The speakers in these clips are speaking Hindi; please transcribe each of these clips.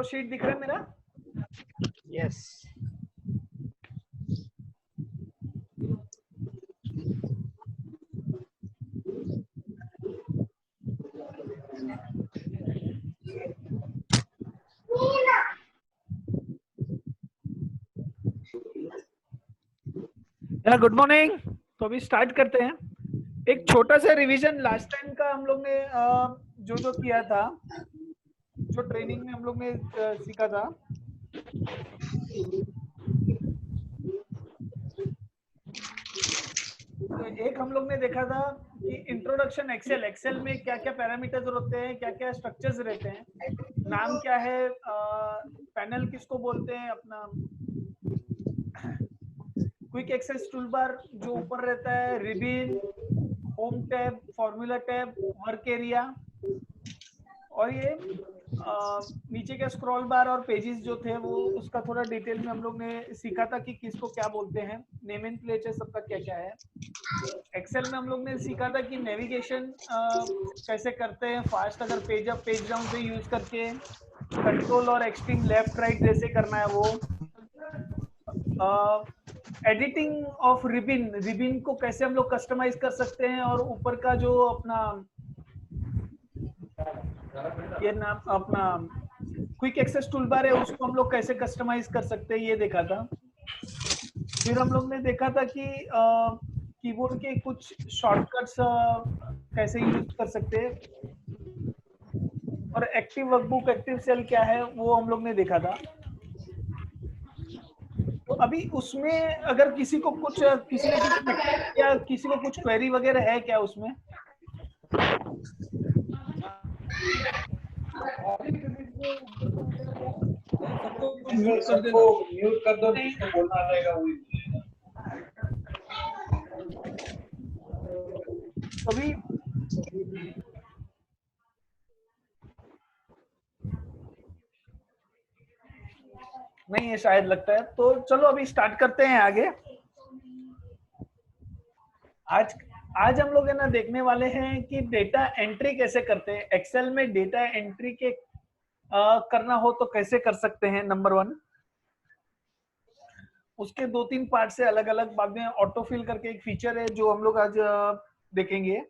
सबको शीट दिख रहा है मेरा? यस। Good morning. तो अभी स्टार्ट करते हैं। एक छोटा सा रिवीजन लास्ट टाइम का हम लोग ने जो जो किया था, जो ट्रेनिंग में हम लोग ने सीखा था। तो एक हम लोग ने देखा था कि इंट्रोडक्शन एक्सेल, एक्सेल में क्या क्या पैरामीटर्स होते हैं, क्या क्या स्ट्रक्चर्स रहते हैं, नाम क्या है, पैनल किसको बोलते हैं, अपना क्विक एक्सेस टूलबार जो ऊपर रहता है, ribbon, home tab, formula tab, work area, और ये नीचे के स्क्रॉल बार और पेजेस जो थे वो उसका थोड़ा डिटेल में हम लोग ने सीखा था कि किसको क्या बोलते हैं, नेम एंड प्लेस सबका क्या क्या है। एक्सेल में हम लोग ने सीखा था कि नेविगेशन कैसे करते हैं फास्ट, अगर पेज अप पेज डाउन से यूज करके कंट्रोल और एक्सट्रीम लेफ्ट राइट जैसे करना है वो। एडिटिंग ऑफ रिबिन, रिबिन को कैसे हम लोग कस्टमाइज कर सकते हैं, और ऊपर का जो अपना ये नाम अपना क्विक एक्सेस टूलबार है उसको हम लोग कैसे कस्टमाइज कर सकते हैं, ये देखा था। फिर हम लोग ने देखा था कि कीबोर्ड के कुछ शॉर्टकट्स कैसे यूज कर सकते हैं, और एक्टिव वर्कबुक, एक्टिव सेल क्या है वो हम लोग ने देखा था। तो अभी उसमें अगर किसी को कुछ या किसी को कुछ क्वेरी वगैरह है क्या उसमें? सबको म्यूट कर दो, जिसको बोलना रहेगा वही बोलेगा। अभी नहीं है शायद, लगता है। तो चलो अभी स्टार्ट करते हैं आगे। आज हम लोग है ना देखने वाले हैं कि डेटा एंट्री कैसे करते हैं एक्सेल में। डेटा एंट्री के करना हो तो कैसे कर सकते हैं, नंबर 1। उसके 2-3 पार्ट से अलग अलग, बाद में ऑटो फिल करके एक फीचर है जो हम लोग आज देखेंगे।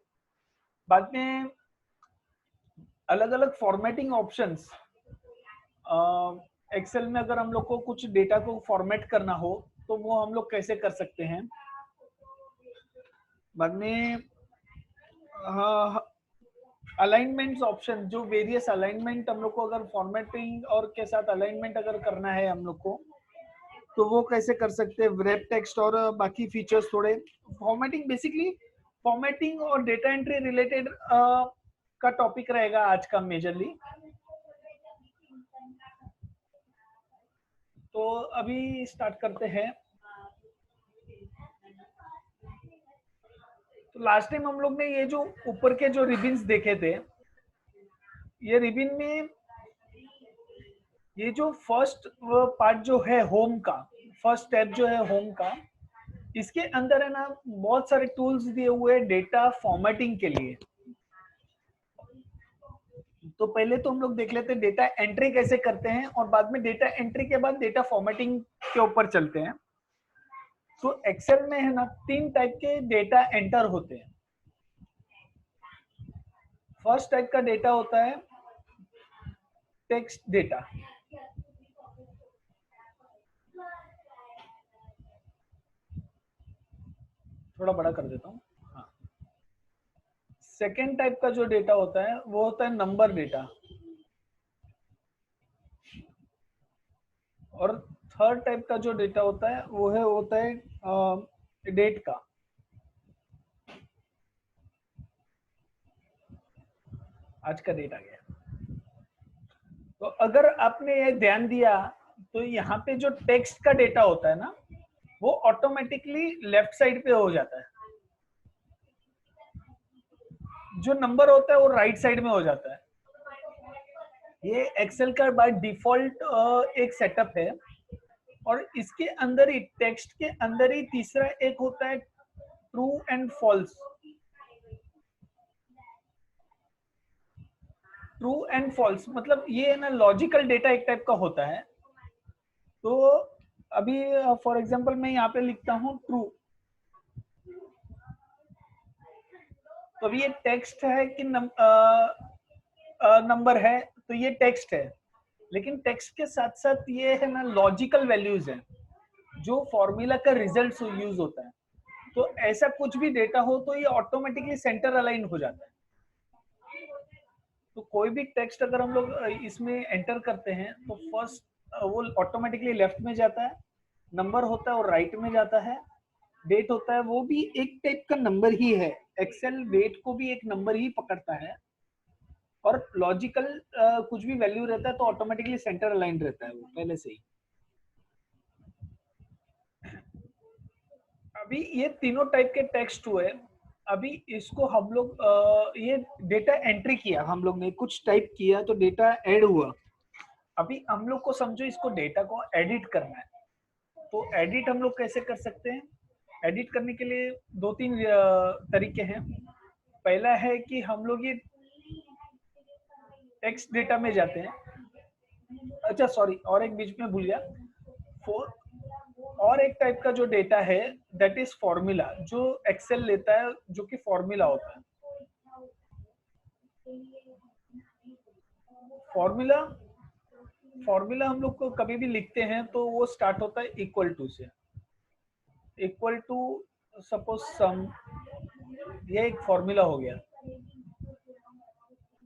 बाद में अलग अलग फॉर्मेटिंग ऑप्शंस, एक्सेल में अगर हम लोग को कुछ डेटा को फॉर्मेट करना हो तो वो हम लोग कैसे कर सकते हैं। बाद में अलाइनमेंट्स ऑप्शन, जो वेरियस अलाइनमेंट हम लोग को अगर फॉर्मेटिंग और के साथ अलाइनमेंट अगर करना है हम लोग को तो वो कैसे कर सकते हैं। व्रैप टेक्स्ट और बाकी फीचर्स थोड़े। फॉर्मेटिंग, बेसिकली फॉर्मेटिंग और डेटा एंट्री रिलेटेड का टॉपिक रहेगा आज का मेजरली। तो अभी स्टार्ट करते हैं। तो लास्ट टाइम हम लोग ने ये जो ऊपर के जो रिबिन्स देखे थे, ये रिबिन में ये जो फर्स्ट पार्ट जो है होम का, फर्स्ट टैब जो है होम का, इसके अंदर है ना बहुत सारे टूल्स दिए हुए हैं डेटा फॉर्मेटिंग के लिए। तो पहले तो हम लोग देख लेते हैं डेटा एंट्री कैसे करते हैं, और बाद में डेटा एंट्री के बाद डेटा फॉर्मेटिंग के ऊपर चलते हैं। तो एक्सेल में है ना 3 टाइप के डेटा एंटर होते हैं। फर्स्ट टाइप का डेटा होता है टेक्स्ट डेटा। थोड़ा बड़ा कर देता हूँ। हाँ। सेकेंड टाइप का जो डेटा होता है वो होता है नंबर डेटा। और थर्ड टाइप का जो डेटा होता है वो होता है डेट का। आज का डेट आ गया। तो अगर आपने ये ध्यान दिया तो यहाँ पे जो टेक्स्ट का डेटा होता है ना वो ऑटोमेटिकली लेफ्ट साइड पे हो जाता है। जो नंबर होता है वो राइट साइड में हो जाता है। ये एक्सेल का बाय डिफॉल्ट एक सेटअप है। और इसके अंदर ही, टेक्स्ट के अंदर ही, तीसरा एक होता है true and false. True and false मतलब ये है ना लॉजिकल डेटा एक टाइप का होता है। तो अभी फॉर एग्जांपल मैं यहाँ पे लिखता हूँ ट्रू, तो अभी ये टेक्स्ट है कि नंबर है, तो ये टेक्स्ट है, लेकिन टेक्स्ट के साथ साथ ये है ना लॉजिकल वैल्यूज है जो फॉर्मूला का रिजल्ट यूज होता है। तो ऐसा कुछ भी डेटा हो तो ये ऑटोमेटिकली सेंटर अलाइन हो जाता है। तो कोई भी टेक्स्ट अगर हम लोग इसमें एंटर करते हैं तो फर्स्ट वो ऑटोमेटिकली लेफ्ट में जाता है, नंबर होता है और राइट में जाता है, डेट होता है वो भी एक टाइप का नंबर ही है, एक्सेल डेट को भी एक नंबर ही पकड़ता है, और लॉजिकल कुछ भी वैल्यू रहता है तो ऑटोमेटिकली सेंटर अलाइन रहता है वो पहले से ही। अभी ये तीनों टाइप के टेक्स्ट हुए। अभी इसको हम लोग ये डेटा एंट्री किया, हम लोग ने कुछ टाइप किया तो डेटा ऐड हुआ। अभी हम लोग को समझो इसको डेटा को एडिट करना है, तो एडिट हम लोग कैसे कर सकते हैं? एडिट करने के लिए दो तीन तरीके हैं। पहला है कि हम लोग ये टेक्स्ट डेटा में जाते हैं, अच्छा सॉरी और एक बीच में भूल गया, फोर और एक टाइप का जो डेटा है दैट इज फॉर्मूला, जो एक्सेल लेता है जो कि फॉर्मूला होता है। फॉर्मूला फॉर्मूला हम लोग को कभी भी लिखते हैं तो वो स्टार्ट होता है इक्वल टू से, इक्वल टू सपोज सम, ये एक फॉर्मूला हो गया,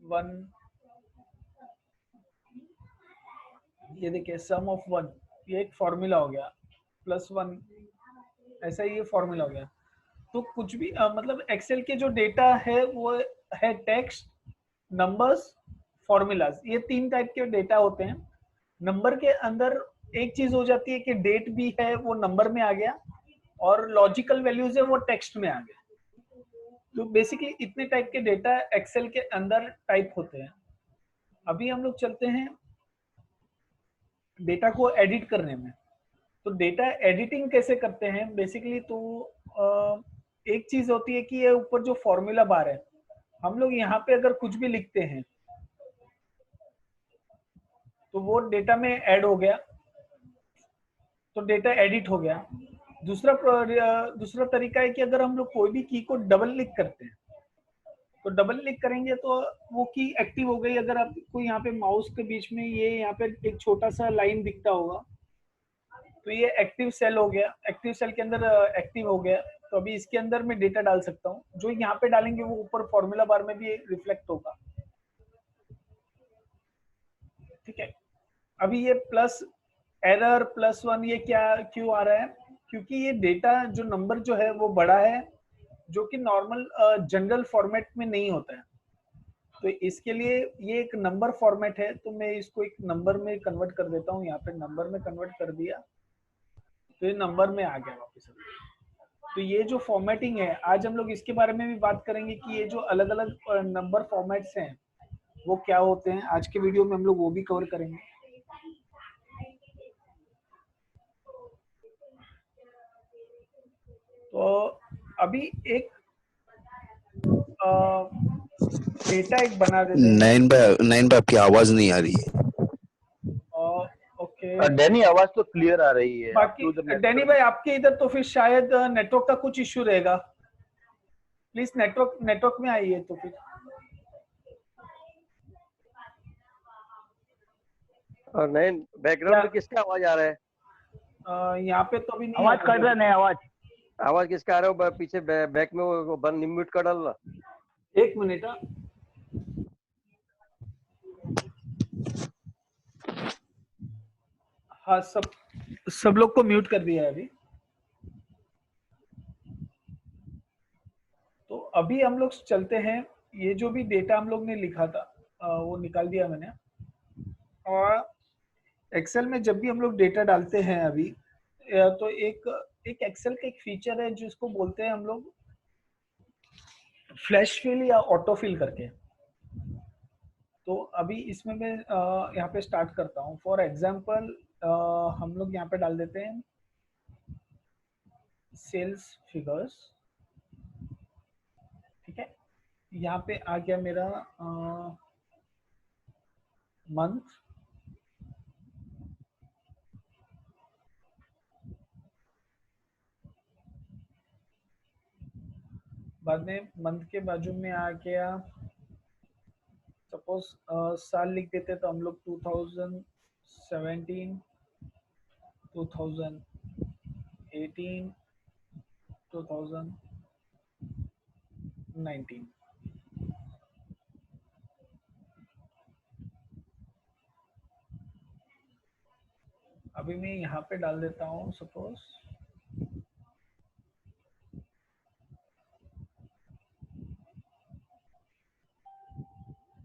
वन, ये देखिए सम ऑफ वन, ये एक फॉर्मूला हो गया, प्लस वन, ऐसा ही ये फॉर्मूला हो गया। तो कुछ भी मतलब एक्सेल के जो डेटा है वो है टेक्स्ट, नंबर्स, फॉर्मूलाज, ये तीन टाइप के डेटा होते हैं। नंबर के अंदर एक चीज हो जाती है कि डेट भी है वो नंबर में आ गया, और लॉजिकल वैल्यूज है वो टेक्स्ट में आ गया। तो बेसिकली इतने टाइप के डेटा एक्सेल के अंदर टाइप होते हैं। अभी हम लोग चलते हैं डेटा को एडिट करने में। तो डेटा एडिटिंग कैसे करते हैं बेसिकली, तो एक चीज होती है कि ये ऊपर जो फॉर्मूला बार है, हम लोग यहाँ पे अगर कुछ भी लिखते हैं तो वो डेटा में ऐड हो गया, तो डेटा एडिट हो गया। दूसरा तरीका है कि अगर हम लोग कोई भी की को डबल क्लिक करते हैं, तो डबल क्लिक करेंगे तो वो की एक्टिव हो गई। अगर आपको यहाँ पे माउस के बीच में ये यहाँ पे एक छोटा सा लाइन दिखता होगा, तो ये एक्टिव सेल हो गया, एक्टिव सेल के अंदर एक्टिव हो गया। तो अभी इसके अंदर मैं डेटा डाल सकता हूँ, जो यहाँ पे डालेंगे वो ऊपर फॉर्मूला बार में भी रिफ्लेक्ट होगा। ठीक है, अभी ये प्लस एरर प्लस वन ये क्या क्यों आ रहा है? क्योंकि ये डेटा जो नंबर जो है वो बड़ा है, जो कि नॉर्मल जनरल फॉर्मेट में नहीं होता है। तो इसके लिए ये एक नंबर फॉर्मेट है, तो मैं इसको एक नंबर में कन्वर्ट कर देता हूँ। यहाँ पे नंबर में कन्वर्ट कर दिया तो ये नंबर में आ गया वापस। तो ये जो फॉर्मेटिंग है, आज हम लोग इसके बारे में भी बात करेंगे कि ये जो अलग अलग नंबर फॉर्मेट्स हैं वो क्या होते हैं। आज के वीडियो में हम लोग वो भी कवर करेंगे। तो अभी एक डेटा एक बना देते हैं। नैन भाई आपकी आवाज नहीं आ रही है। ओके डैनी आवाज तो क्लियर आ रही है। बाकी डैनी भाई आपके इधर तो फिर शायद नेटवर्क का कुछ इश्यू रहेगा, प्लीज नेटवर्क में आइए। तो फिर और नैन बैकग्राउंड में किसका आवाज आ रहा है? यहाँ पे तो अभी नहीं आवाज कर रहा है, आवाज किसका आ रहा है? पीछे बैक में वो बंद म्यूट कर डालना। एक मिनट। हाँ सब लोग को म्यूट कर दिया है अभी। तो अभी हम लोग चलते हैं, ये जो भी डेटा हम लोग ने लिखा था वो निकाल दिया मैंने। और एक्सेल में जब भी हम लोग डेटा डालते हैं अभी, तो एक एक्सेल का एक फीचर है जिसको बोलते हैं हम लोग फ्लैश फिल या ऑटो फिल करके। तो अभी इसमें मैं यहाँ पे स्टार्ट करता हूँ। फॉर एग्जांपल हम लोग यहाँ पे डाल देते हैं सेल्स फिगर्स। ठीक है, यहाँ पे आ गया मेरा मंथ, बाद में मंथ के बाजू में आ गया, सपोज साल लिख देते तो हम लोग 2017, 2018, 2019। अभी मैं यहाँ पे डाल देता हूँ सपोज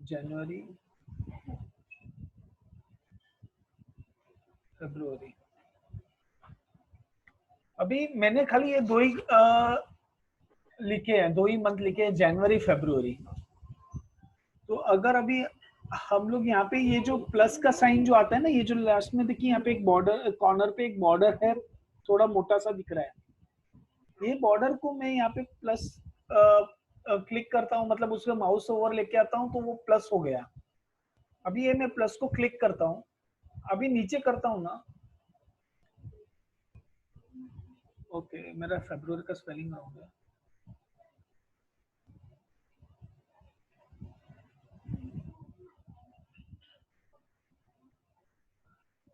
जनवरी, फरवरी। अभी मैंने खाली ये दो ही लिखे हैं, दो ही मंथ लिखे हैं, जनवरी फरवरी। तो अगर अभी हम लोग यहाँ पे ये जो प्लस का साइन जो आता है ना, ये जो लास्ट में देखिए यहाँ पे एक बॉर्डर, कॉर्नर पे एक बॉर्डर है, थोड़ा मोटा सा दिख रहा है। ये बॉर्डर को मैं यहाँ पे प्लस क्लिक करता हूँ, मतलब उसका माउस ओवर लेके आता हूँ तो वो प्लस हो गया। अभी ये मैं प्लस को क्लिक करता हूँ, अभी नीचे करता हूँ ना, ओके मेरा फरवरी का स्पेलिंग हो गया।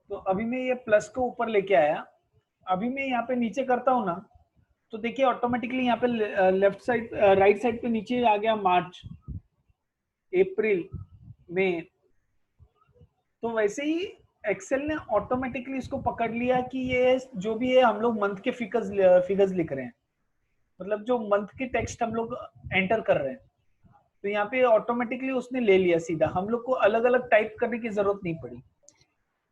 तो अभी मैं ये प्लस को ऊपर लेके आया, अभी मैं यहाँ पे नीचे करता हूँ ना, तो देखिए ऑटोमेटिकली यहाँ पे लेफ्ट साइड, राइट साइड पे नीचे आ गया मार्च, अप्रैल, मई। तो वैसे ही एक्सेल ने ऑटोमेटिकली इसको पकड़ लिया कि ये जो भी है हम लोग मंथ के फिगर्स लिख रहे हैं, मतलब जो मंथ के टेक्स्ट हम लोग एंटर कर रहे हैं। तो यहाँ पे ऑटोमेटिकली उसने ले लिया सीधा, हम लोग को अलग अलग टाइप करने की जरूरत नहीं पड़ी।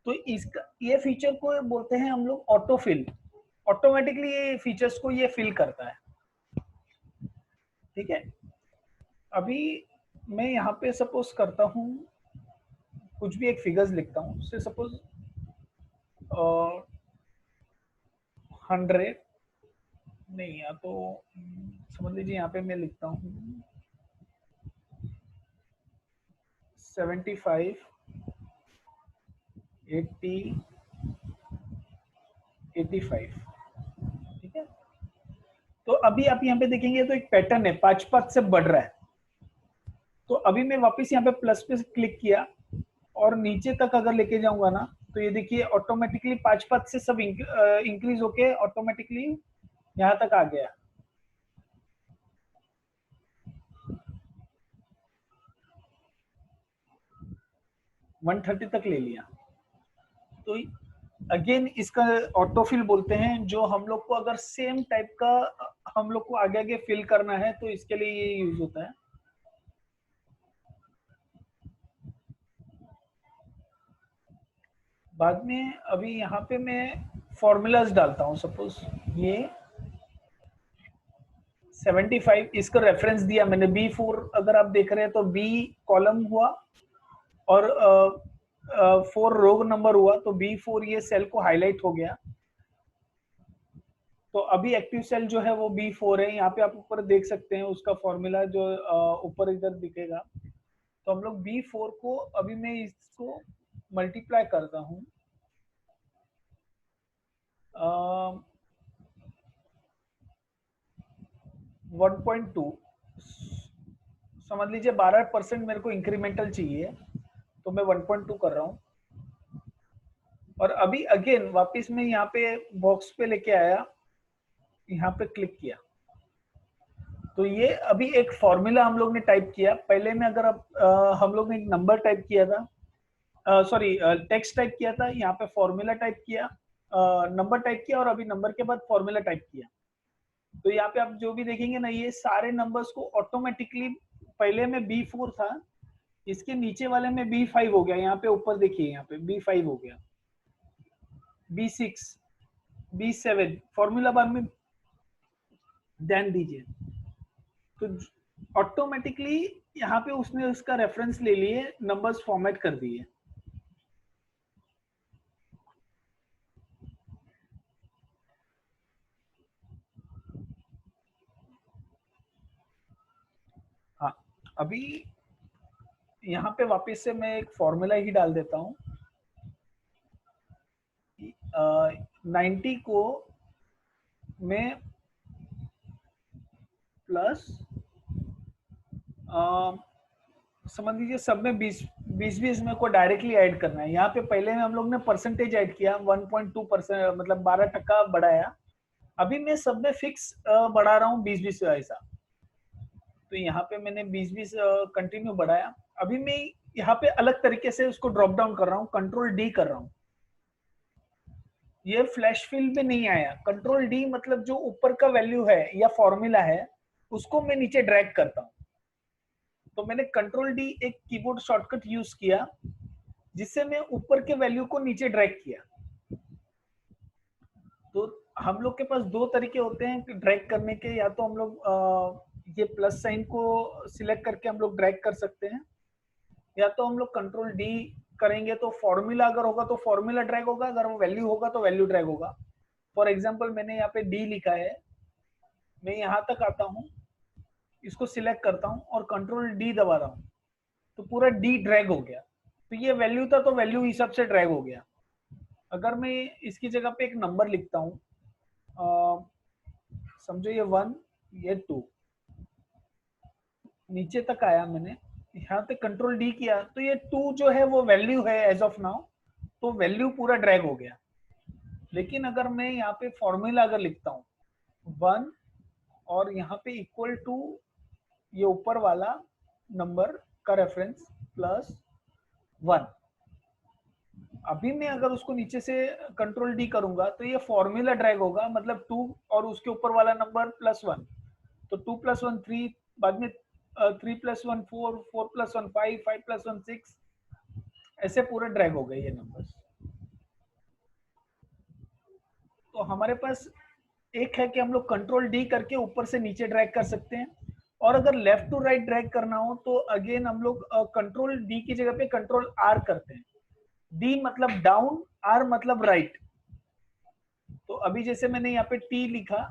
तो इसका ये फीचर को बोलते हैं हम लोग ऑटोफिल। ऑटोमेटिकली ये फीचर्स को ये फिल करता है, ठीक है। अभी मैं यहाँ पे सपोज करता हूँ, कुछ भी एक फिगर्स लिखता हूँ, से सपोज 100 नहीं, या तो समझ लीजिए यहाँ पे मैं लिखता हूँ 75, 80, 85, ठीक है। तो अभी आप यहाँ पे देखेंगे तो एक पैटर्न है, 5 से बढ़ रहा है। तो अभी मैं वापस यहाँ पे प्लस पे क्लिक किया और नीचे तक अगर लेके जाऊंगा ना, तो ये देखिए ऑटोमेटिकली 5 से सब इंक्रीज होके ऑटोमेटिकली यहाँ तक आ गया। वन 130 तक ले लिया। तो अगेन इसका ऑटोफिल बोलते हैं, जो हम लोग को अगर सेम टाइप का हम लोग को आगे आगे फिल करना है तो इसके लिए ये यूज होता है। बाद में अभी यहाँ पे मैं फॉर्मूलाज डालता हूँ, सपोज ये 75, इसका रेफरेंस दिया मैंने B4, अगर आप देख रहे हैं तो B कॉलम हुआ और 4 रो नंबर हुआ, तो B4 ये सेल को हाईलाइट हो गया। तो अभी एक्टिव सेल जो है वो B4 है, यहाँ पे आप ऊपर देख सकते हैं उसका फॉर्मूला जो ऊपर इधर दिखेगा। तो हम लोग B4 को, अभी मैं इसको मल्टीप्लाई करता हूँ 1.2, समझ लीजिए 12% मेरे को इंक्रीमेंटल चाहिए, तो मैं 1.2 कर रहा हूँ। और अभी अगेन वापस मैं यहाँ पे बॉक्स पे लेके आया, यहाँ पे क्लिक किया, तो ये अभी एक फॉर्मूला हम लोग ने टाइप किया। पहले में अगर आप हम लोग ने एक नंबर टाइप किया था, सॉरी टेक्स्ट टाइप किया था, यहाँ पे फॉर्मूला टाइप किया, नंबर टाइप किया, और अभी नंबर के बाद फॉर्मूला टाइप किया। तो यहाँ पे आप जो भी देखेंगे ना, ये सारे नंबर्स को ऑटोमेटिकली, पहले में B4 था, इसके नीचे वाले में B5 हो गया, यहाँ पे ऊपर देखिए यहाँ पे B5 हो गया, B6, B7, फॉर्मूला बार में ध्यान दीजिए। तो ऑटोमेटिकली यहाँ पे उसने उसका रेफरेंस ले लिए, नंबर्स फॉर्मेट कर दिए। हाँ, अभी यहाँ पे वापस से मैं एक फॉर्मूला ही डाल देता हूँ। 90 को मैं प्लस समझ लीजिए सब में 20 में को डायरेक्टली ऐड करना है। यहाँ पे पहले में हम लोग ने परसेंटेज ऐड किया 1.2%, मतलब 12% बढ़ाया। अभी मैं सब में फिक्स बढ़ा रहा हूँ 20 ऐसा। तो यहाँ पे मैंने 20 कंटिन्यू बढ़ाया। अभी मैं यहाँ पे अलग तरीके से उसको ड्रॉप डाउन कर रहा हूँ, कंट्रोल डी कर रहा हूँ। ये फ्लैश फिल में नहीं आया। कंट्रोल डी मतलब जो ऊपर का वैल्यू है या फॉर्मूला है उसको मैं नीचे ड्रैग करता हूँ। तो मैंने कंट्रोल डी एक कीबोर्ड शॉर्टकट यूज किया जिससे मैं ऊपर के वैल्यू को नीचे ड्रैग किया। तो हम लोग के पास दो तरीके होते हैं ड्रैग करने के। या तो हम लोग ये प्लस साइन को सिलेक्ट करके हम लोग ड्रैग कर सकते हैं, या तो हम लोग कंट्रोल डी करेंगे तो फॉर्मूला अगर होगा तो फॉर्मूला ड्रैग होगा, अगर वो वैल्यू होगा तो वैल्यू ड्रैग होगा। फॉर एग्जांपल मैंने यहाँ पे डी लिखा है, मैं यहाँ तक आता हूँ, इसको सिलेक्ट करता हूँ और कंट्रोल डी दबा रहा हूँ तो पूरा डी ड्रैग हो गया। तो ये वैल्यू था तो वैल्यू हिसाब से ड्रैग हो गया। अगर मैं इसकी जगह पे एक नंबर लिखता हूँ, समझो ये 1 ये 2, नीचे तक आया मैंने, यहाँ पे कंट्रोल डी किया तो ये 2 जो है वो वैल्यू है एज ऑफ नाउ, तो वैल्यू पूरा ड्रैग हो गया। लेकिन अगर मैं यहाँ पे फॉर्मूला अगर लिखता हूँ 1 और यहाँ पे इक्वल टू ये ऊपर वाला नंबर का रेफरेंस प्लस 1, अभी मैं अगर उसको नीचे से कंट्रोल डी करूंगा तो ये फॉर्मूला ड्रैग होगा, मतलब 2 और उसके ऊपर वाला नंबर +1, तो 2 + 1 3, बाद में 3 + 1 4, 4 + 1 5, 5 + 1 6, ऐसे पूरे ड्रैग हो गए ये नंबर्स। तो हमारे पास एक है कि हम लोग कंट्रोल डी करके ऊपर से नीचे ड्रैग कर सकते हैं, और अगर लेफ्ट टू राइट ड्रैग करना हो तो अगेन हम लोग कंट्रोल डी की जगह पे कंट्रोल आर करते हैं। डी मतलब डाउन, आर मतलब राइट। तो अभी जैसे मैंने यहाँ पे टी लिखा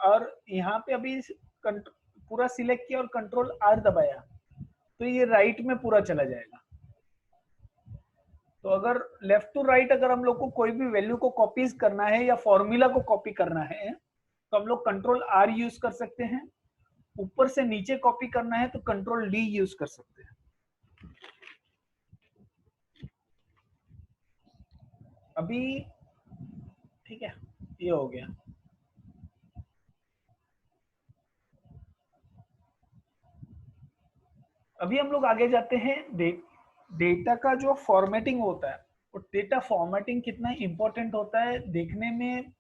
और यहाँ पे अभी पूरा सिलेक्ट किया और कंट्रोल आर दबाया तो ये राइट में पूरा चला जाएगा। तो अगर लेफ्ट टू राइट अगर हम लोग को कोई भी वैल्यू को कॉपीज करना है या फॉर्मूला को कॉपी करना है तो हम लोग कंट्रोल आर यूज कर सकते हैं। ऊपर से नीचे कॉपी करना है तो कंट्रोल डी यूज कर सकते हैं। अभी ठीक है, ये हो गया। अभी हम लोग आगे जाते हैं। डेटा का जो फॉर्मेटिंग होता है, और डेटा फॉर्मेटिंग कितना इंपॉर्टेंट होता है देखने में,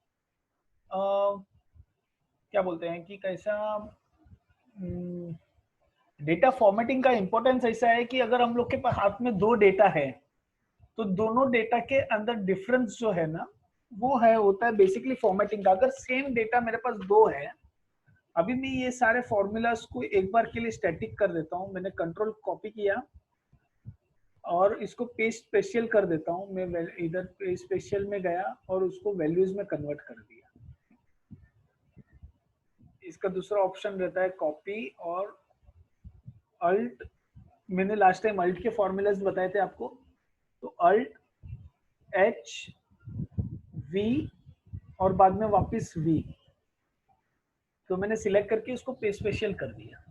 क्या बोलते हैं कि कैसा डेटा फॉर्मेटिंग का इंपॉर्टेंस ऐसा है कि अगर हम लोग के पास हाथ में दो डेटा है तो दोनों डेटा के अंदर डिफरेंस जो है ना वो है होता है बेसिकली फॉर्मेटिंग का। अगर सेम डेटा मेरे पास दो है, अभी मैं ये सारे फॉर्मूलाज को एक बार के लिए स्टैटिक कर देता हूँ। मैंने कंट्रोल कॉपी किया और इसको पेस्ट स्पेशल कर देता हूँ। मैं इधर पेस्ट स्पेशल में गया और उसको वैल्यूज में कन्वर्ट कर दिया। इसका दूसरा ऑप्शन रहता है कॉपी और अल्ट। मैंने लास्ट टाइम अल्ट के फॉर्मूलाज बताए थे आपको, तो अल्ट एच वी और बाद में वापस वी, तो मैंने सिलेक्ट करके उसको पेस्ट स्पेशल कर दिया।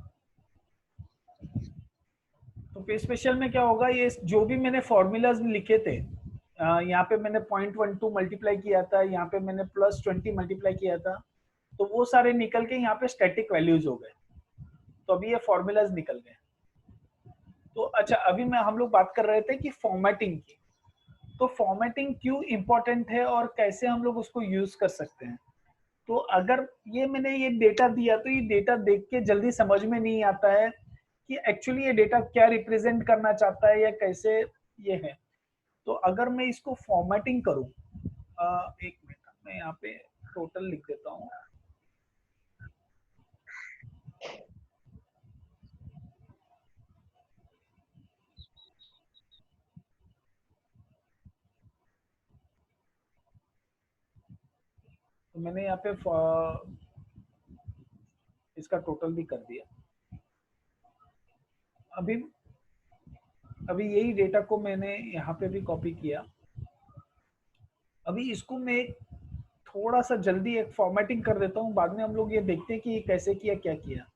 तो पेस्ट स्पेशल में क्या होगा, ये जो भी मैंने फॉर्मूलाज लिखे थे, यहाँ पे मैंने 0.12 मल्टीप्लाई किया था, यहाँ पे मैंने +20 मल्टीप्लाई किया था, तो वो सारे निकल के यहाँ पे स्टैटिक वैल्यूज हो गए। तो अभी ये फॉर्मूलाज निकल गए। तो अच्छा, अभी हम लोग बात कर रहे थे कि फॉर्मेटिंग की। तो फॉर्मेटिंग क्यों इंपॉर्टेंट है और कैसे हम लोग उसको यूज कर सकते हैं। तो अगर मैंने ये डेटा दिया तो ये डेटा देख के जल्दी समझ में नहीं आता है कि एक्चुअली ये डेटा क्या रिप्रेजेंट करना चाहता है या कैसे ये है। तो अगर मैं इसको फॉर्मेटिंग करूं, एक मिनट मैं यहाँ पे टोटल लिख देता हूँ। तो मैंने यहाँ पे इसका टोटल भी कर दिया। अभी अभी यही डेटा को मैंने यहाँ पे भी कॉपी किया। अभी इसको मैं थोड़ा सा जल्दी एक फॉर्मेटिंग कर देता हूँ, बाद में हम लोग ये देखते हैं कि ये कैसे किया, क्या किया।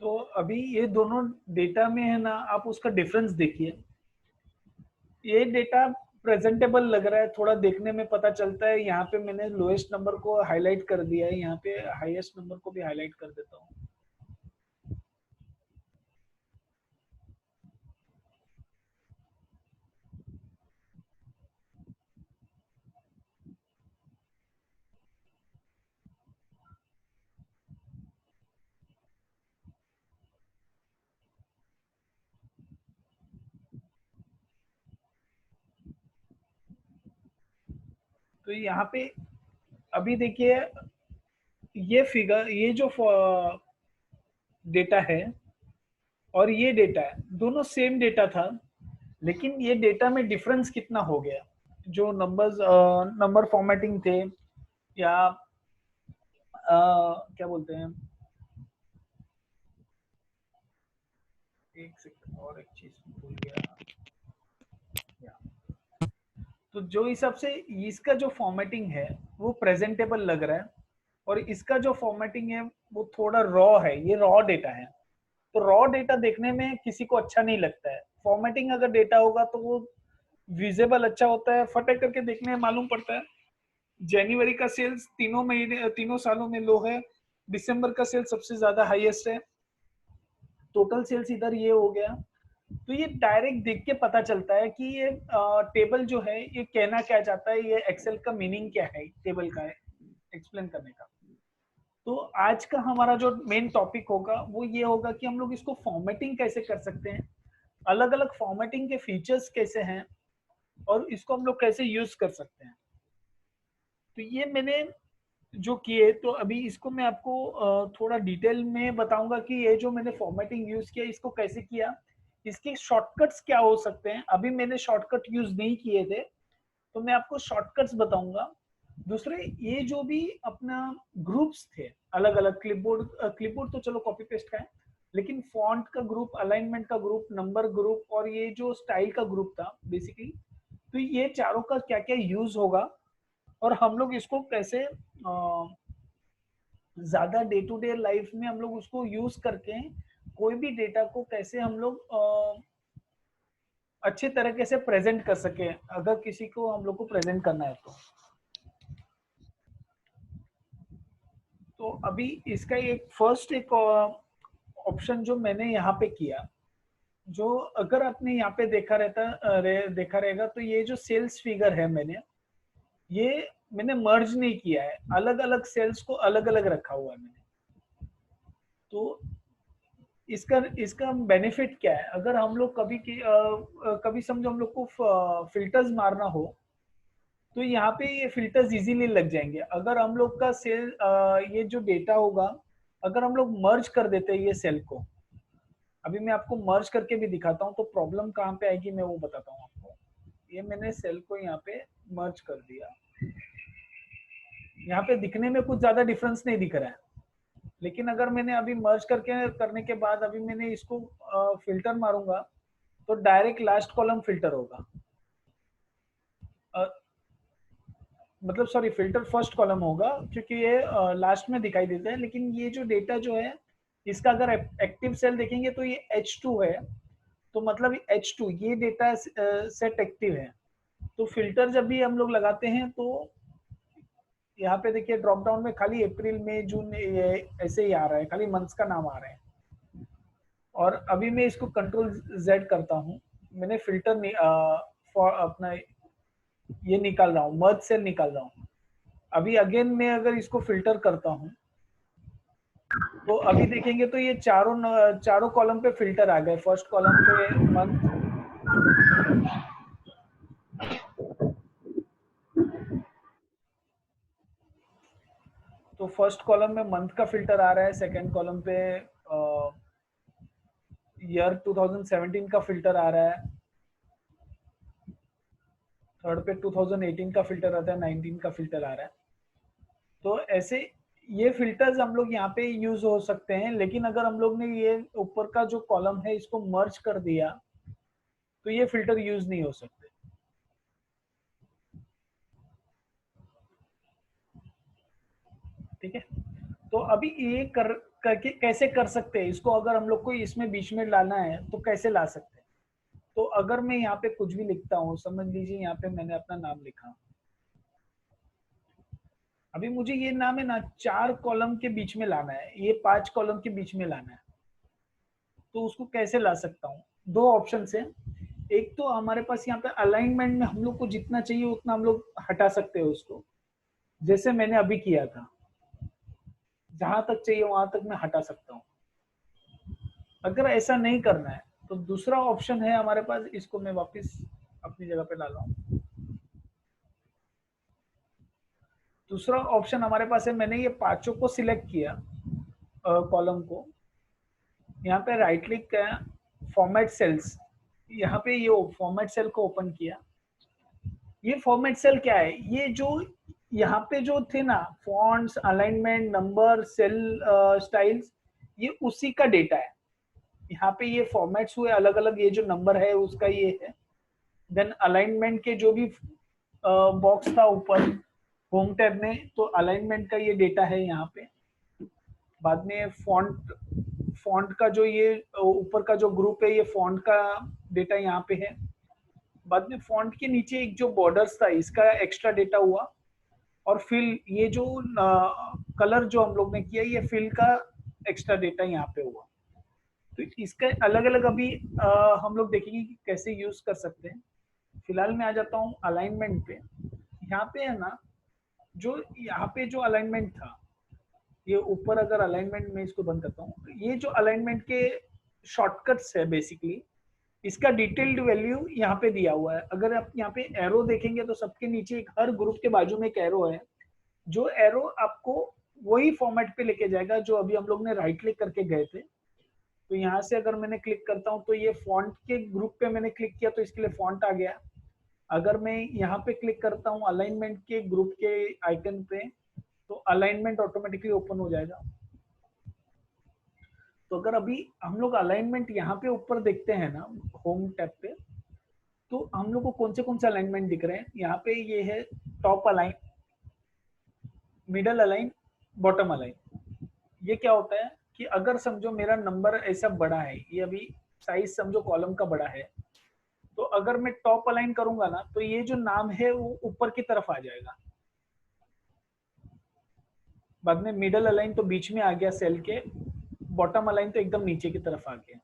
तो अभी ये दोनों डेटा में है ना, आप उसका डिफरेंस देखिए। ये डेटा प्रेजेंटेबल लग रहा है, थोड़ा देखने में पता चलता है। यहाँ पे मैंने लोएस्ट नंबर को हाईलाइट कर दिया है, यहाँ पे हाईएस्ट नंबर को भी हाईलाइट कर देता हूँ। तो यहाँ पे अभी देखिए, ये फिगर, ये जो डेटा है और ये डेटा है, दोनों सेम डेटा था, लेकिन ये डेटा में डिफरेंस कितना हो गया। जो नंबर फॉर्मेटिंग थे, या क्या बोलते हैं, एक सेकंड, और एक चीज भूल गया। तो जो हिसाब से इसका जो फॉर्मेटिंग है वो प्रेजेंटेबल लग रहा है, और इसका जो फॉर्मेटिंग है वो थोड़ा रॉ है, ये रॉ डेटा है। तो रॉ डेटा देखने में किसी को अच्छा नहीं लगता है। फॉर्मेटिंग अगर डेटा होगा तो वो विजिबल अच्छा होता है, फटक करके देखने में मालूम पड़ता है। जनवरी का सेल्स तीनों सालों में लो है, दिसंबर का सेल्स सबसे ज्यादा हाईएस्ट है, टोटल सेल्स इधर ये हो गया। तो ये डायरेक्ट देख के पता चलता है कि ये टेबल जो है ये कहना क्या चाहता है, ये एक्सेल का मीनिंग क्या है टेबल का एक्सप्लेन करने का। तो आज का हमारा जो मेन टॉपिक होगा वो ये होगा कि हम लोग इसको फॉर्मेटिंग कैसे कर सकते हैं, अलग अलग फॉर्मेटिंग के फीचर्स कैसे हैं, और इसको हम लोग कैसे यूज कर सकते हैं। तो ये मैंने जो किए, तो अभी इसको मैं आपको थोड़ा डिटेल में बताऊंगा कि ये जो मैंने फॉर्मेटिंग यूज किया इसको कैसे किया, इसके शॉर्टकट्स क्या हो सकते हैं। अभी मैंने शॉर्टकट यूज नहीं किए थे, तो मैं आपको शॉर्टकट्स बताऊंगा। दूसरे, ये जो भी अपना ग्रुप्स थे, अलग अलग क्लिपबोर्ड तो चलो कॉपी पेस्ट का है, लेकिन फॉन्ट का ग्रुप, अलाइनमेंट का ग्रुप, नंबर ग्रुप, और ये जो स्टाइल का ग्रुप था बेसिकली, तो ये चारों का क्या क्या यूज होगा, और हम लोग इसको कैसे ज्यादा डे टू डे लाइफ में हम लोग उसको यूज करके कोई भी डेटा को कैसे हम लोग अच्छे तरीके से प्रेजेंट कर सके, अगर किसी को हम लोग को प्रेजेंट करना है तो अभी इसका एक ऑप्शन जो मैंने यहाँ पे किया, जो अगर आपने यहाँ पे देखा रहेगा, तो ये जो सेल्स फिगर है मैंने मर्ज नहीं किया है, अलग अलग सेल्स को अलग अलग रखा हुआ है मैंने। तो इसका इसका बेनिफिट क्या है, अगर हम लोग कभी समझो हम लोग को फिल्टर्स मारना हो, तो यहाँ पे ये फिल्टर्स इजीली लग जाएंगे। अगर हम लोग का सेल ये जो डेटा होगा, अगर हम लोग मर्ज कर देते हैं ये सेल को, अभी मैं आपको मर्ज करके भी दिखाता हूँ, तो प्रॉब्लम कहाँ पे आएगी मैं वो बताता हूँ आपको। ये मैंने सेल को यहाँ पे मर्ज कर दिया, यहाँ पे दिखने में कुछ ज्यादा डिफरेंस नहीं दिख रहा है, लेकिन अगर मैंने अभी मर्ज करने के बाद अभी मैंने इसको फिल्टर मारूंगा तो डायरेक्ट लास्ट कॉलम फिल्टर होगा, मतलब सॉरी फिल्टर फर्स्ट कॉलम होगा, क्योंकि ये लास्ट में दिखाई देता है। लेकिन ये जो डेटा जो है इसका अगर एक्टिव सेल देखेंगे तो ये H2 है, तो मतलब H2 ये डेटा सेट एक्टिव है। तो फिल्टर जब भी हम लोग लगाते हैं तो यहाँ पे देखिए ड्रॉप डाउन में खाली अप्रैल मई जून ऐसे ही आ रहा है, खाली मंथ्स का नाम आ रहा है। और अभी मैं इसको कंट्रोल Z करता हूँ, मैंने फिल्टर फॉर अपना ये निकाल रहा हूँ, मर्ज सेल निकाल रहा हूँ। अभी अगेन मैं अगर इसको फिल्टर करता हूँ तो अभी देखेंगे तो ये चारों कॉलम पे फिल्टर आ गए। फर्स्ट कॉलम पे मंथ, तो फर्स्ट कॉलम में मंथ का फिल्टर आ रहा है, सेकंड कॉलम पे ईयर 2017 का फिल्टर आ रहा है, थर्ड पे 2018 का फिल्टर आता है, 19 का फिल्टर आ रहा है। तो ऐसे ये फिल्टर्स हम लोग यहाँ पे यूज हो सकते हैं। लेकिन अगर हम लोग ने ये ऊपर का जो कॉलम है इसको मर्ज कर दिया तो ये फिल्टर यूज नहीं हो सकते। ठीक है, तो अभी ये करके कैसे कर सकते हैं इसको, अगर हम लोग को इसमें बीच में लाना है तो कैसे ला सकते हैं। तो अगर मैं यहाँ पे कुछ भी लिखता हूँ, समझ लीजिए यहाँ पे मैंने अपना नाम लिखा, अभी मुझे ये नाम है ना 4 कॉलम के बीच में लाना है, ये 5 कॉलम के बीच में लाना है। तो उसको कैसे ला सकता हूँ, दो ऑप्शन है। एक तो हमारे पास यहाँ पे अलाइनमेंट में हम लोग को जितना चाहिए उतना हम लोग हटा सकते हैं उसको, जैसे मैंने अभी किया था, जहां तक चाहिए वहां तक मैं हटा सकता हूँ। अगर ऐसा नहीं करना है तो दूसरा ऑप्शन है हमारे पास, इसको मैं वापस अपनी जगह पे डाल रहा हूँ। दूसरा ऑप्शन हमारे पास है, मैंने ये पांचों को सिलेक्ट किया कॉलम को, यहाँ पे राइट क्लिक किया, फॉर्मेट सेल्स, यहाँ पे ये फॉर्मेट सेल को ओपन किया। ये फॉर्मेट सेल क्या है, ये जो यहाँ पे जो थे ना fonts, alignment, number, cell styles, ये उसी का डेटा है। यहाँ पे ये फॉर्मेट्स हुए अलग अलग, ये जो नंबर है उसका ये है। देन अलाइनमेंट के जो भी बॉक्स था ऊपर होम टैब में, तो अलाइनमेंट का ये डेटा है यहाँ पे। बाद में फॉन्ट का जो ये ऊपर का जो ग्रुप है, ये फॉन्ट का डेटा यहाँ पे है। बाद में फॉन्ट के नीचे एक जो बॉर्डर्स था इसका एक्स्ट्रा डेटा हुआ। और फिल, ये जो कलर जो हम लोग ने किया, ये फिल का एक्स्ट्रा डेटा यहाँ पे हुआ। तो इसका अलग अलग अभी हम लोग देखेंगे कि कैसे यूज कर सकते हैं। फिलहाल मैं आ जाता हूँ अलाइनमेंट पे। यहाँ पे है ना, जो यहाँ पे जो अलाइनमेंट था, ये ऊपर अगर अलाइनमेंट में इसको बंद करता हूँ, ये जो अलाइनमेंट के शॉर्टकट्स है बेसिकली, इसका डिटेल्ड वैल्यू यहाँ पे दिया हुआ है। अगर आप यहाँ पे एरो देखेंगे तो सबके नीचे एक, हर ग्रुप के बाजू में एक एरो है, जो एरो आपको वही फॉर्मेट पे लेके जाएगा जो अभी हम लोग ने राइट क्लिक करके गए थे। तो यहाँ से अगर मैंने क्लिक करता हूँ तो ये फॉन्ट के ग्रुप पे मैंने क्लिक किया तो इसके लिए फॉन्ट आ गया। अगर मैं यहाँ पे क्लिक करता हूँ अलाइनमेंट के ग्रुप के आइकन पे, तो अलाइनमेंट ऑटोमेटिकली ओपन हो जाएगा। तो अगर अभी हम लोग अलाइनमेंट यहाँ पे ऊपर देखते हैं ना होम टैब पे, तो हम लोग को कौन से अलाइनमेंट दिख रहे हैं। यहाँ पे ये है top align, middle align, bottom align. ये क्या होता है कि अगर समझो मेरा नंबर ऐसा बड़ा है, ये अभी साइज समझो कॉलम का बड़ा है, तो अगर मैं टॉप अलाइन करूंगा ना तो ये जो नाम है वो ऊपर की तरफ आ जाएगा। बाद में मिडल अलाइन तो बीच में आ गया सेल के, बॉटम अलाइन तो एकदम नीचे की तरफ आ गया।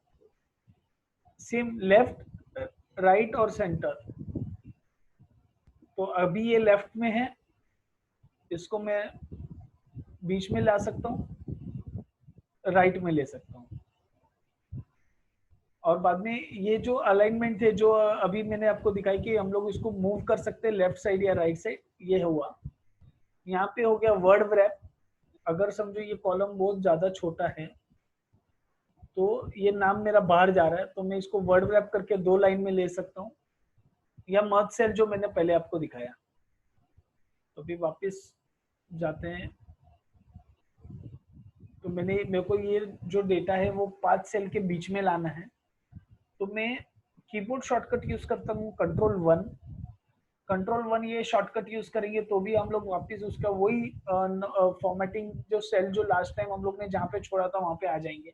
सेम लेफ्ट, राइट और सेंटर। तो अभी ये लेफ्ट में है, इसको मैं बीच में ला सकता हूँ, राइट में ले सकता हूँ। और बाद में ये जो अलाइनमेंट थे जो अभी मैंने आपको दिखाई कि हम लोग इसको मूव कर सकते हैं लेफ्ट साइड या राइट साइड, ये हुआ। यहाँ पे हो गया वर्ड रैप। अगर समझो ये कॉलम बहुत ज्यादा छोटा है तो ये नाम मेरा बाहर जा रहा है, तो मैं इसको वर्ड रैप करके 2 लाइन में ले सकता हूँ, या मर्ज सेल जो मैंने पहले आपको दिखाया। तो अभी वापस जाते हैं। तो मेरे को ये जो डेटा है वो 5 सेल के बीच में लाना है, तो मैं कीबोर्ड शॉर्टकट यूज करता हूँ कंट्रोल 1। कंट्रोल 1 ये शॉर्टकट यूज करेंगे तो भी हम लोग वापस उसका वही फॉर्मेटिंग, जो सेल जो लास्ट टाइम हम लोग ने जहाँ पे छोड़ा था वहां पे आ जाएंगे।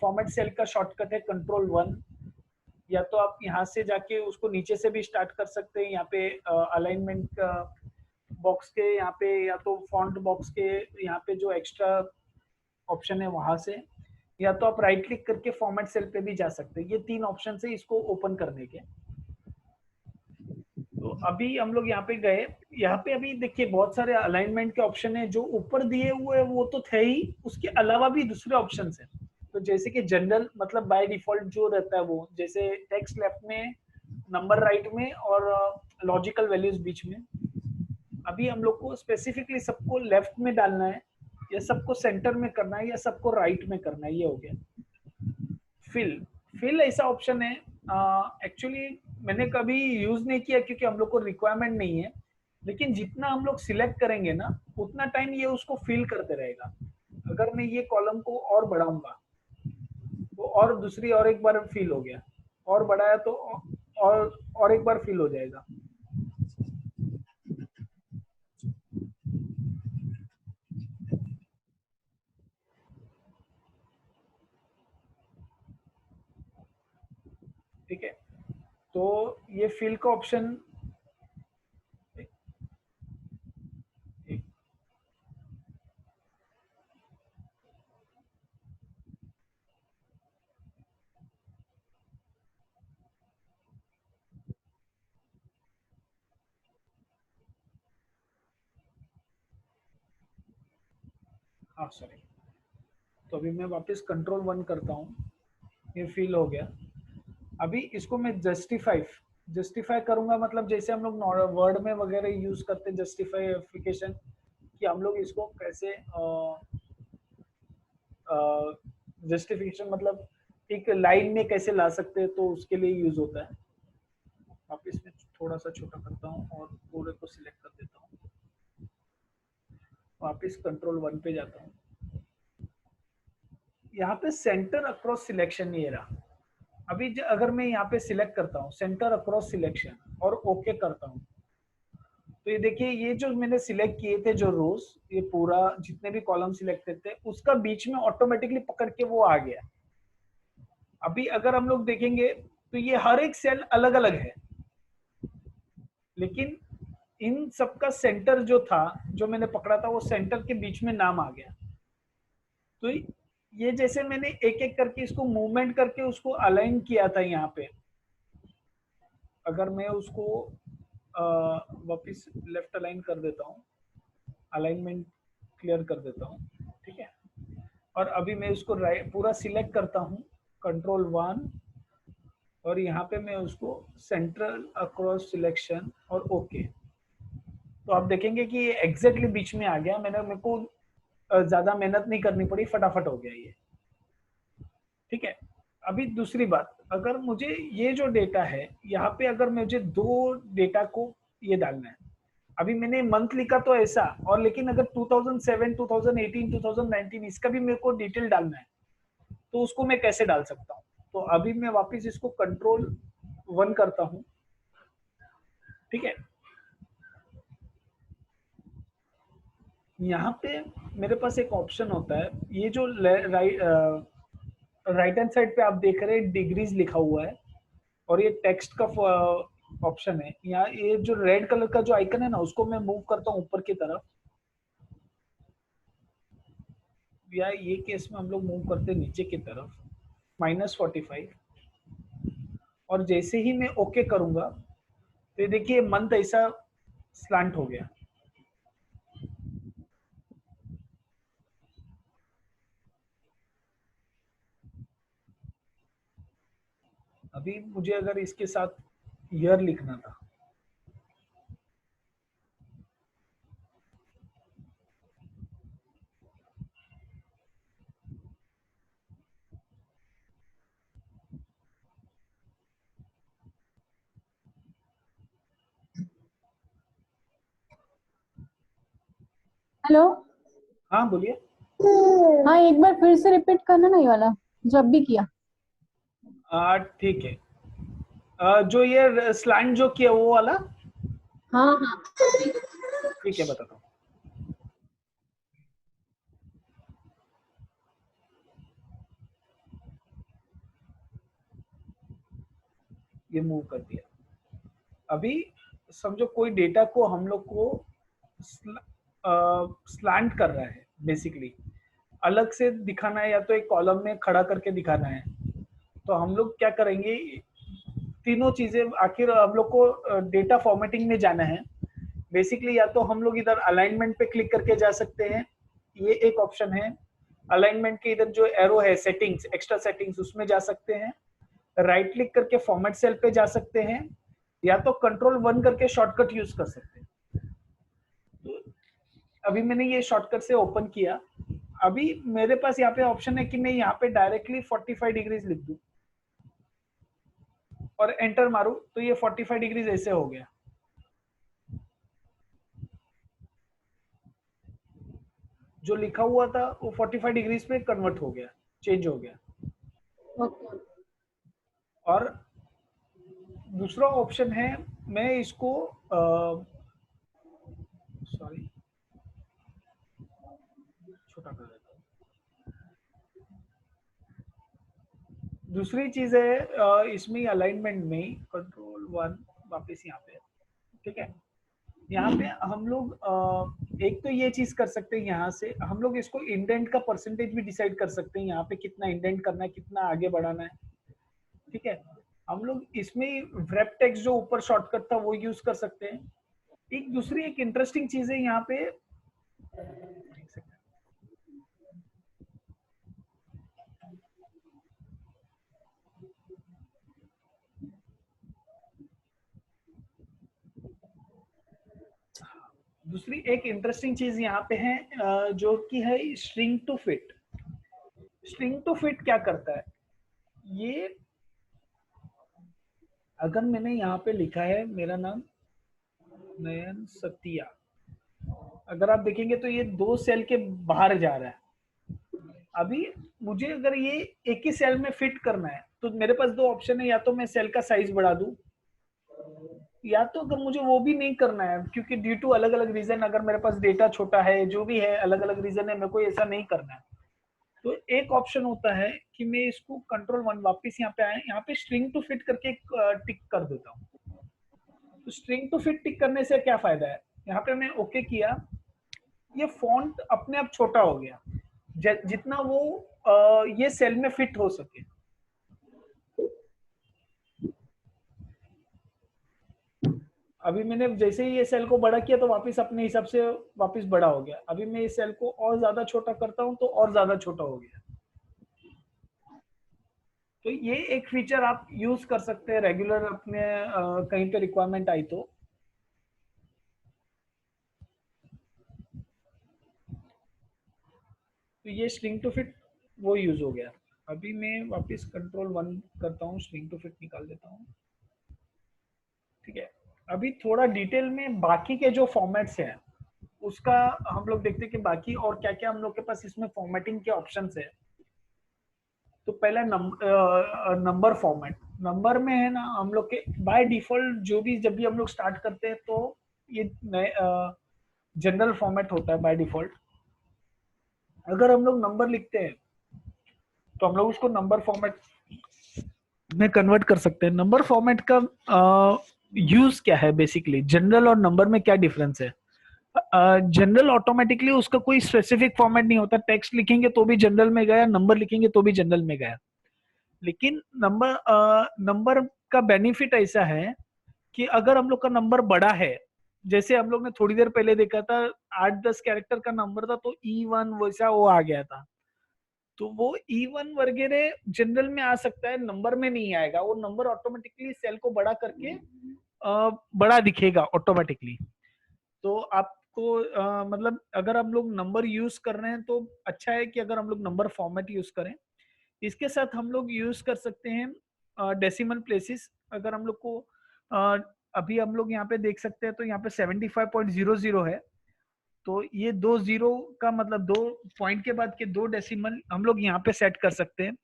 फॉर्मेट सेल का शॉर्टकट है कंट्रोल 1। या तो आप यहाँ से जाके उसको नीचे से भी स्टार्ट कर सकते हैं, यहाँ पे अलाइनमेंट बॉक्स के यहाँ पे, या तो फॉन्ट बॉक्स के यहाँ पे जो एक्स्ट्रा ऑप्शन है वहां से, या तो आप राइट क्लिक करके फॉर्मेट सेल पे भी जा सकते हैं। ये 3 ऑप्शन है इसको ओपन करने के। तो अभी हम लोग यहाँ पे गए। यहाँ पे अभी देखिए बहुत सारे अलाइनमेंट के ऑप्शन है, जो ऊपर दिए हुए वो तो थे ही, उसके अलावा भी दूसरे ऑप्शन है। तो जैसे कि जनरल मतलब बाय डिफॉल्ट जो रहता है वो, जैसे टेक्स्ट लेफ्ट में, नंबर राइट में, और लॉजिकल वैल्यूज बीच में। अभी हम लोग को स्पेसिफिकली सबको लेफ्ट में डालना है, या सबको सेंटर में करना है, या सबको राइट में करना है, ये हो गया। फिल फिल ऐसा ऑप्शन है, एक्चुअली मैंने कभी यूज नहीं किया क्योंकि हम लोग को रिक्वायरमेंट नहीं है, लेकिन जितना हम लोग सिलेक्ट करेंगे ना उतना टाइम ये उसको फिल करते रहेगा। अगर मैं ये कॉलम को और बढ़ाऊंगा तो और दूसरी और एक बार फिल हो गया, और बढ़ाया तो और एक बार फिल हो जाएगा। ठीक है, तो ये फिल का ऑप्शन, हाँ सॉरी, तो अभी मैं वापस कंट्रोल 1 करता हूँ, ये फिल हो गया। अभी इसको मैं जस्टिफाई करूंगा, मतलब जैसे हम लोग वर्ड में वगैरह यूज करते हैं जस्टिफाइफिकेशन, कि हम लोग इसको कैसे जस्टिफिकेशन मतलब एक लाइन में कैसे ला सकते हैं, तो उसके लिए यूज होता है। वापस मैं थोड़ा सा छोटा करता हूँ और पूरे को सिलेक्ट कर देता हूँ, वापस कंट्रोल 1 पे जाता हूँ। यहाँ पे सेंटर अक्रॉस सिलेक्शन ये रहा। अभी अगर मैं यहाँ पे सिलेक्ट करता हूँ सेंटर अक्रॉस सिलेक्शन और ओके करता हूँ, तो ये देखिए ये जो मैंने सिलेक्ट किए थे जो रोज, ये पूरा जितने भी कॉलम सिलेक्ट करते हैं उसका बीच में ऑटोमेटिकली पकड़ के वो आ गया। अभी अगर हम लोग देखेंगे तो ये हर एक सेल अलग अलग है, लेकिन इन सबका सेंटर जो था, जो मैंने पकड़ा था, वो सेंटर के बीच में नाम आ गया। तो ये जैसे मैंने एक एक करके इसको मूवमेंट करके उसको अलाइन किया था यहाँ पे, अगर मैं उसको वापिस लेफ्ट अलाइन कर देता हूँ, अलाइनमेंट क्लियर कर देता हूँ, ठीक है। और अभी मैं उसको पूरा सिलेक्ट करता हूँ कंट्रोल 1, और यहाँ पे मैं उसको सेंट्रल अक्रॉस सिलेक्शन और ओके। तो आप देखेंगे कि ये एग्जैक्टली बीच में आ गया। मेरे को ज्यादा मेहनत नहीं करनी पड़ी, फटाफट हो गया ये, ठीक है। अभी दूसरी बात, अगर मुझे ये जो डेटा है यहाँ पे, अगर मुझे 2 डेटा को ये डालना है, अभी मैंने मंथ लिखा तो ऐसा, और लेकिन अगर 2007, 2018, 2019 इसका भी मेरे को डिटेल डालना है, तो उसको मैं कैसे डाल सकता हूँ? तो अभी मैं वापस इसको कंट्रोल 1 करता हूँ, ठीक है। यहाँ पे मेरे पास एक ऑप्शन होता है, ये जो राइट हैंड साइड पे आप देख रहे हैं डिग्रीज लिखा हुआ है, और ये टेक्स्ट का ऑप्शन है। यहाँ ये जो रेड कलर का जो आइकन है ना, उसको मैं मूव करता हूँ ऊपर की तरफ, या ये केस में हम लोग मूव करते हैं नीचे की तरफ -45, और जैसे ही मैं ओके करूंगा तो ये देखिए मंथ ऐसा स्लांट हो गया। अभी मुझे अगर इसके साथ ईयर लिखना था, हेलो। हाँ बोलिए। हाँ, एक बार फिर से रिपीट करना ना ये वाला जब भी किया। ठीक है। जो ये स्लैंट जो किया वो वाला, हाँ हाँ। ठीक है बताता हूँ। ये मूव कर दिया। अभी समझो कोई डेटा को हम लोग को स्लैंट कर रहा है, बेसिकली अलग से दिखाना है या तो एक कॉलम में खड़ा करके दिखाना है। तो हम लोग क्या करेंगे, तीनों चीजें, आखिर हम लोग को डेटा फॉर्मेटिंग में जाना है बेसिकली। या तो हम लोग इधर अलाइनमेंट पे क्लिक करके जा सकते हैं, ये एक ऑप्शन है। अलाइनमेंट के इधर जो एरो है सेटिंग्स, एक्स्ट्रा सेटिंग्स, उसमें जा सकते हैं। राइट क्लिक करके फॉर्मेट सेल पे जा सकते हैं, या तो कंट्रोल 1 करके शॉर्टकट यूज कर सकते हैं। तो अभी मैंने ये शॉर्टकट से ओपन किया। अभी मेरे पास यहाँ पे ऑप्शन है कि मैं यहाँ पे डायरेक्टली 45 डिग्रीज लिख दूं और एंटर मारूं, तो ये 45 डिग्रीज ऐसे हो गया। जो लिखा हुआ था वो 45 डिग्रीज पे कन्वर्ट हो गया, चेंज हो गया। और दूसरा ऑप्शन है, मैं इसको सॉरी छोटा कर देता हूँ। दूसरी चीज है इसमें अलाइनमेंट में कंट्रोल 1 वापस यहाँ पे, ठीक है। यहाँ पे हम लोग एक तो ये चीज कर सकते हैं, यहाँ से हम लोग इसको इंडेंट का परसेंटेज भी डिसाइड कर सकते हैं, यहाँ पे कितना इंडेंट करना है, कितना आगे बढ़ाना है, ठीक है। हम लोग इसमें व्रैप टेक्स्ट जो ऊपर शॉर्टकट था वो यूज कर सकते हैं। एक दूसरी एक इंटरेस्टिंग चीज है यहाँ पे, दूसरी एक इंटरेस्टिंग चीज यहाँ पे है जो कि है shrink to fit. Shrink to fit क्या करता है, ये अगर मैंने यहाँ पे लिखा है मेरा नाम नयन सतिया, अगर आप देखेंगे तो ये 2 सेल के बाहर जा रहा है। अभी मुझे अगर ये एक ही सेल में फिट करना है तो मेरे पास 2 ऑप्शन है, या तो मैं सेल का साइज बढ़ा दूं, या तो अगर मुझे वो भी नहीं करना है, क्योंकि ड्यू टू अलग अलग रीजन, अगर मेरे पास डेटा छोटा है, जो भी है अलग अलग रीजन है, मेरे को ऐसा नहीं करना है, तो एक ऑप्शन होता है कि मैं इसको कंट्रोल 1 वापस यहाँ पे आए, यहाँ पे स्ट्रिंग टू फिट करके एक टिक कर देता हूँ। तो स्ट्रिंग टू फिट टिक करने से क्या फायदा है, यहाँ पे मैं ओके किया, ये फॉन्ट अपने आप छोटा हो गया, जितना वो ये सेल में फिट हो सके। अभी मैंने जैसे ही ये सेल को बड़ा किया तो वापस अपने हिसाब से वापस बड़ा हो गया। अभी मैं इस सेल को और ज्यादा छोटा करता हूं तो और ज्यादा छोटा हो गया। तो ये एक फीचर आप यूज कर सकते हैं रेगुलर अपने कहीं पे रिक्वायरमेंट आई तो। ये स्ट्रिंग टू फिट वो यूज हो गया। अभी मैं वापस कंट्रोल 1 करता हूँ, स्ट्रिंग टू फिट निकाल देता हूँ, ठीक है। अभी थोड़ा डिटेल में बाकी के जो फॉर्मेट्स हैं उसका हम लोग देखते हैं कि बाकी और क्या क्या हम लोग के पास इसमें फॉर्मेटिंग के ऑप्शंस है। तो पहला नंबर फॉर्मेट। नंबर में है ना हम लोग के बाय डिफॉल्ट जो भी जब भी हम लोग स्टार्ट करते हैं तो ये जनरल फॉर्मेट होता है बाय डिफॉल्ट। अगर हम लोग नंबर लिखते हैं तो हम लोग उसको नंबर फॉर्मेट में कन्वर्ट कर सकते हैं। नंबर फॉर्मेट का यूज क्या है बेसिकली, जनरल और नंबर में क्या डिफरेंस है। जनरल ऑटोमेटिकली उसका कोई स्पेसिफिक फॉर्मेट नहीं होता, टेक्स्ट लिखेंगे तो भी जनरल में गया, नंबर लिखेंगे तो भी जनरल में गया। लेकिन नंबर का बेनिफिट ऐसा है कि अगर हम लोग का नंबर बड़ा है, जैसे हम लोग ने थोड़ी देर पहले देखा था 8-10 कैरेक्टर का नंबर था तो E1 वैसा वो आ गया था, तो वो E1 वगैरह जनरल में आ सकता है, नंबर में नहीं आएगा। वो नंबर ऑटोमेटिकली सेल को बड़ा करके बड़ा दिखेगा ऑटोमेटिकली। तो आपको मतलब अगर हम लोग नंबर यूज कर रहे हैं तो अच्छा है कि अगर हम लोग नंबर फॉर्मेट यूज करें। इसके साथ हम लोग यूज कर सकते हैं डेसिमल प्लेसेस। अगर हम लोग को अभी हम लोग यहाँ पे देख सकते हैं तो यहाँ पे 75.00 है। तो ये 2 जीरो का मतलब 2 पॉइंट के बाद के 2 डेसिमल हम लोग यहाँ पे सेट कर सकते हैं।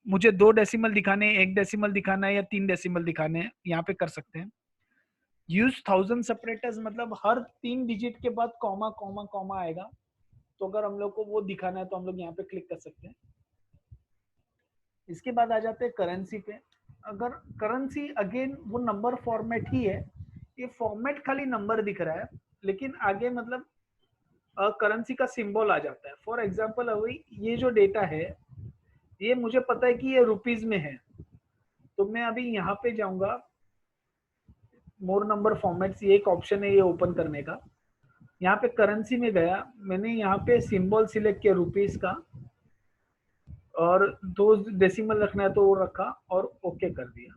मुझे 2 डेसिमल दिखाने हैं, 1 डेसिमल दिखाना है या 3 डेसिमल दिखाने हैं, यहाँ पे कर सकते हैं। यूज 1000 सेपरेटर्स, मतलब हर 3 डिजिट के बाद कॉमा कॉमा कॉमा आएगा। तो अगर हम लोग को वो दिखाना है तो हम लोग यहाँ पे क्लिक कर सकते हैं। इसके बाद आ जाते हैं करेंसी पे। अगर करेंसी अगेन वो नंबर फॉर्मेट ही है, ये फॉर्मेट खाली नंबर दिख रहा है, लेकिन आगे मतलब करेंसी का सिंबल आ जाता है। फॉर एग्जांपल अभी ये जो डेटा है ये मुझे पता है कि ये रुपीज में है, तो मैं अभी यहाँ पे जाऊंगा, मोर नंबर फॉर्मेट्स, ये एक ऑप्शन है ये ओपन करने का। यहाँ पे करेंसी में गया, मैंने यहाँ पे सिंबल सिलेक्ट किया रुपीज का, और 2 डेसिमल रखना है तो वो रखा और ओके कर दिया।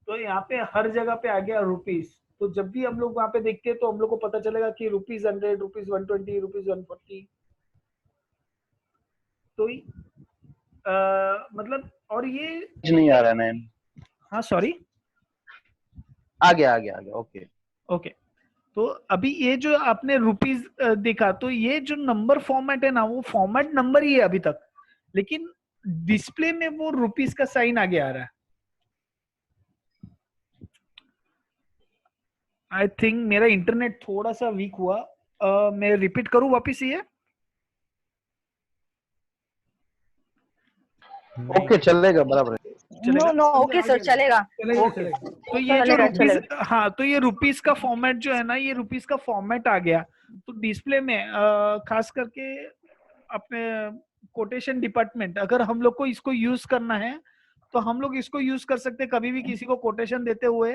तो यहाँ पे हर जगह पे आ गया रुपीज। तो जब भी हम लोग वहां पे देखते हैं तो हम लोग को पता चलेगा कि ₹100, ₹120, ₹140। तो मतलब, और ये नहीं आ रहा है मैम। हाँ सॉरी, आ गया ओके। ओके। तो अभी ये जो आपने रुपीज देखा, तो ये जो नंबर फॉर्मेट है ना, वो फॉर्मेट नंबर ही है अभी तक, लेकिन डिस्प्ले में वो रुपीज का साइन आगे आ रहा है। आई थिंक मेरा इंटरनेट थोड़ा सा वीक हुआ, मैं रिपीट करूं वापिस ये? ओके चलेगा, बराबर है। नो ओके सर, चलेगा। तो ये जो रुपीज, हाँ, तो ये रुपीज का फॉर्मेट जो है ना, ये रुपीज का फॉर्मेट आ गया। तो डिस्प्ले में खास करके अपने कोटेशन डिपार्टमेंट, अगर हम लोग को इसको यूज करना है तो हम लोग इसको यूज कर सकते हैं। कभी भी किसी को कोटेशन देते हुए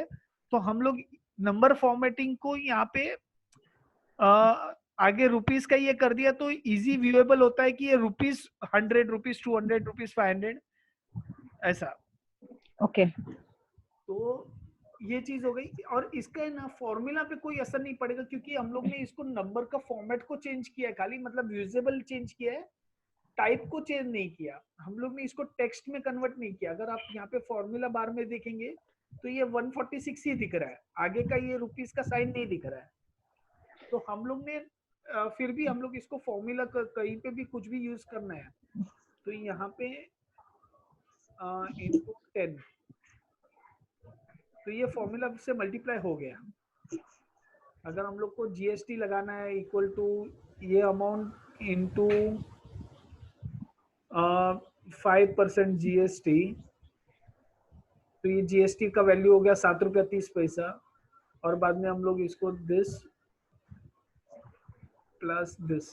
तो हम लोग नंबर फॉर्मेटिंग को यहाँ पे आगे रुपीज का ये कर दिया, तो इजी व्यूएबल होता है कि ये ₹100, ₹200, ₹500 ऐसा। ओके, तो ये चीज हो गई। और इसका ना फॉर्मूला पे कोई असर नहीं पड़ेगा, क्योंकि हम लोग ने इसको नंबर का फॉर्मेट को चेंज किया है खाली, मतलब यूजेबल चेंज किया है, टाइप को चेंज नहीं किया। हम लोग ने इसको टेक्स्ट में कन्वर्ट नहीं किया। अगर आप यहाँ पे फॉर्मूला बार में देखेंगे तो ये 146 ही दिख रहा है, आगे का ये रुपीज का साइन नहीं दिख रहा है। तो हम लोग ने फिर भी हम लोग इसको फॉर्मूला कहीं पे भी कुछ भी यूज करना है तो यहाँ पे इनटू 10, तो ये फॉर्मूला से मल्टीप्लाई हो गया। अगर हम लोग को जीएसटी लगाना है इक्वल टू ये अमाउंट इनटू 5% जीएसटी, तो ये जीएसटी का वैल्यू हो गया ₹7.30, और बाद में हम लोग इसको दिस प्लस दिस,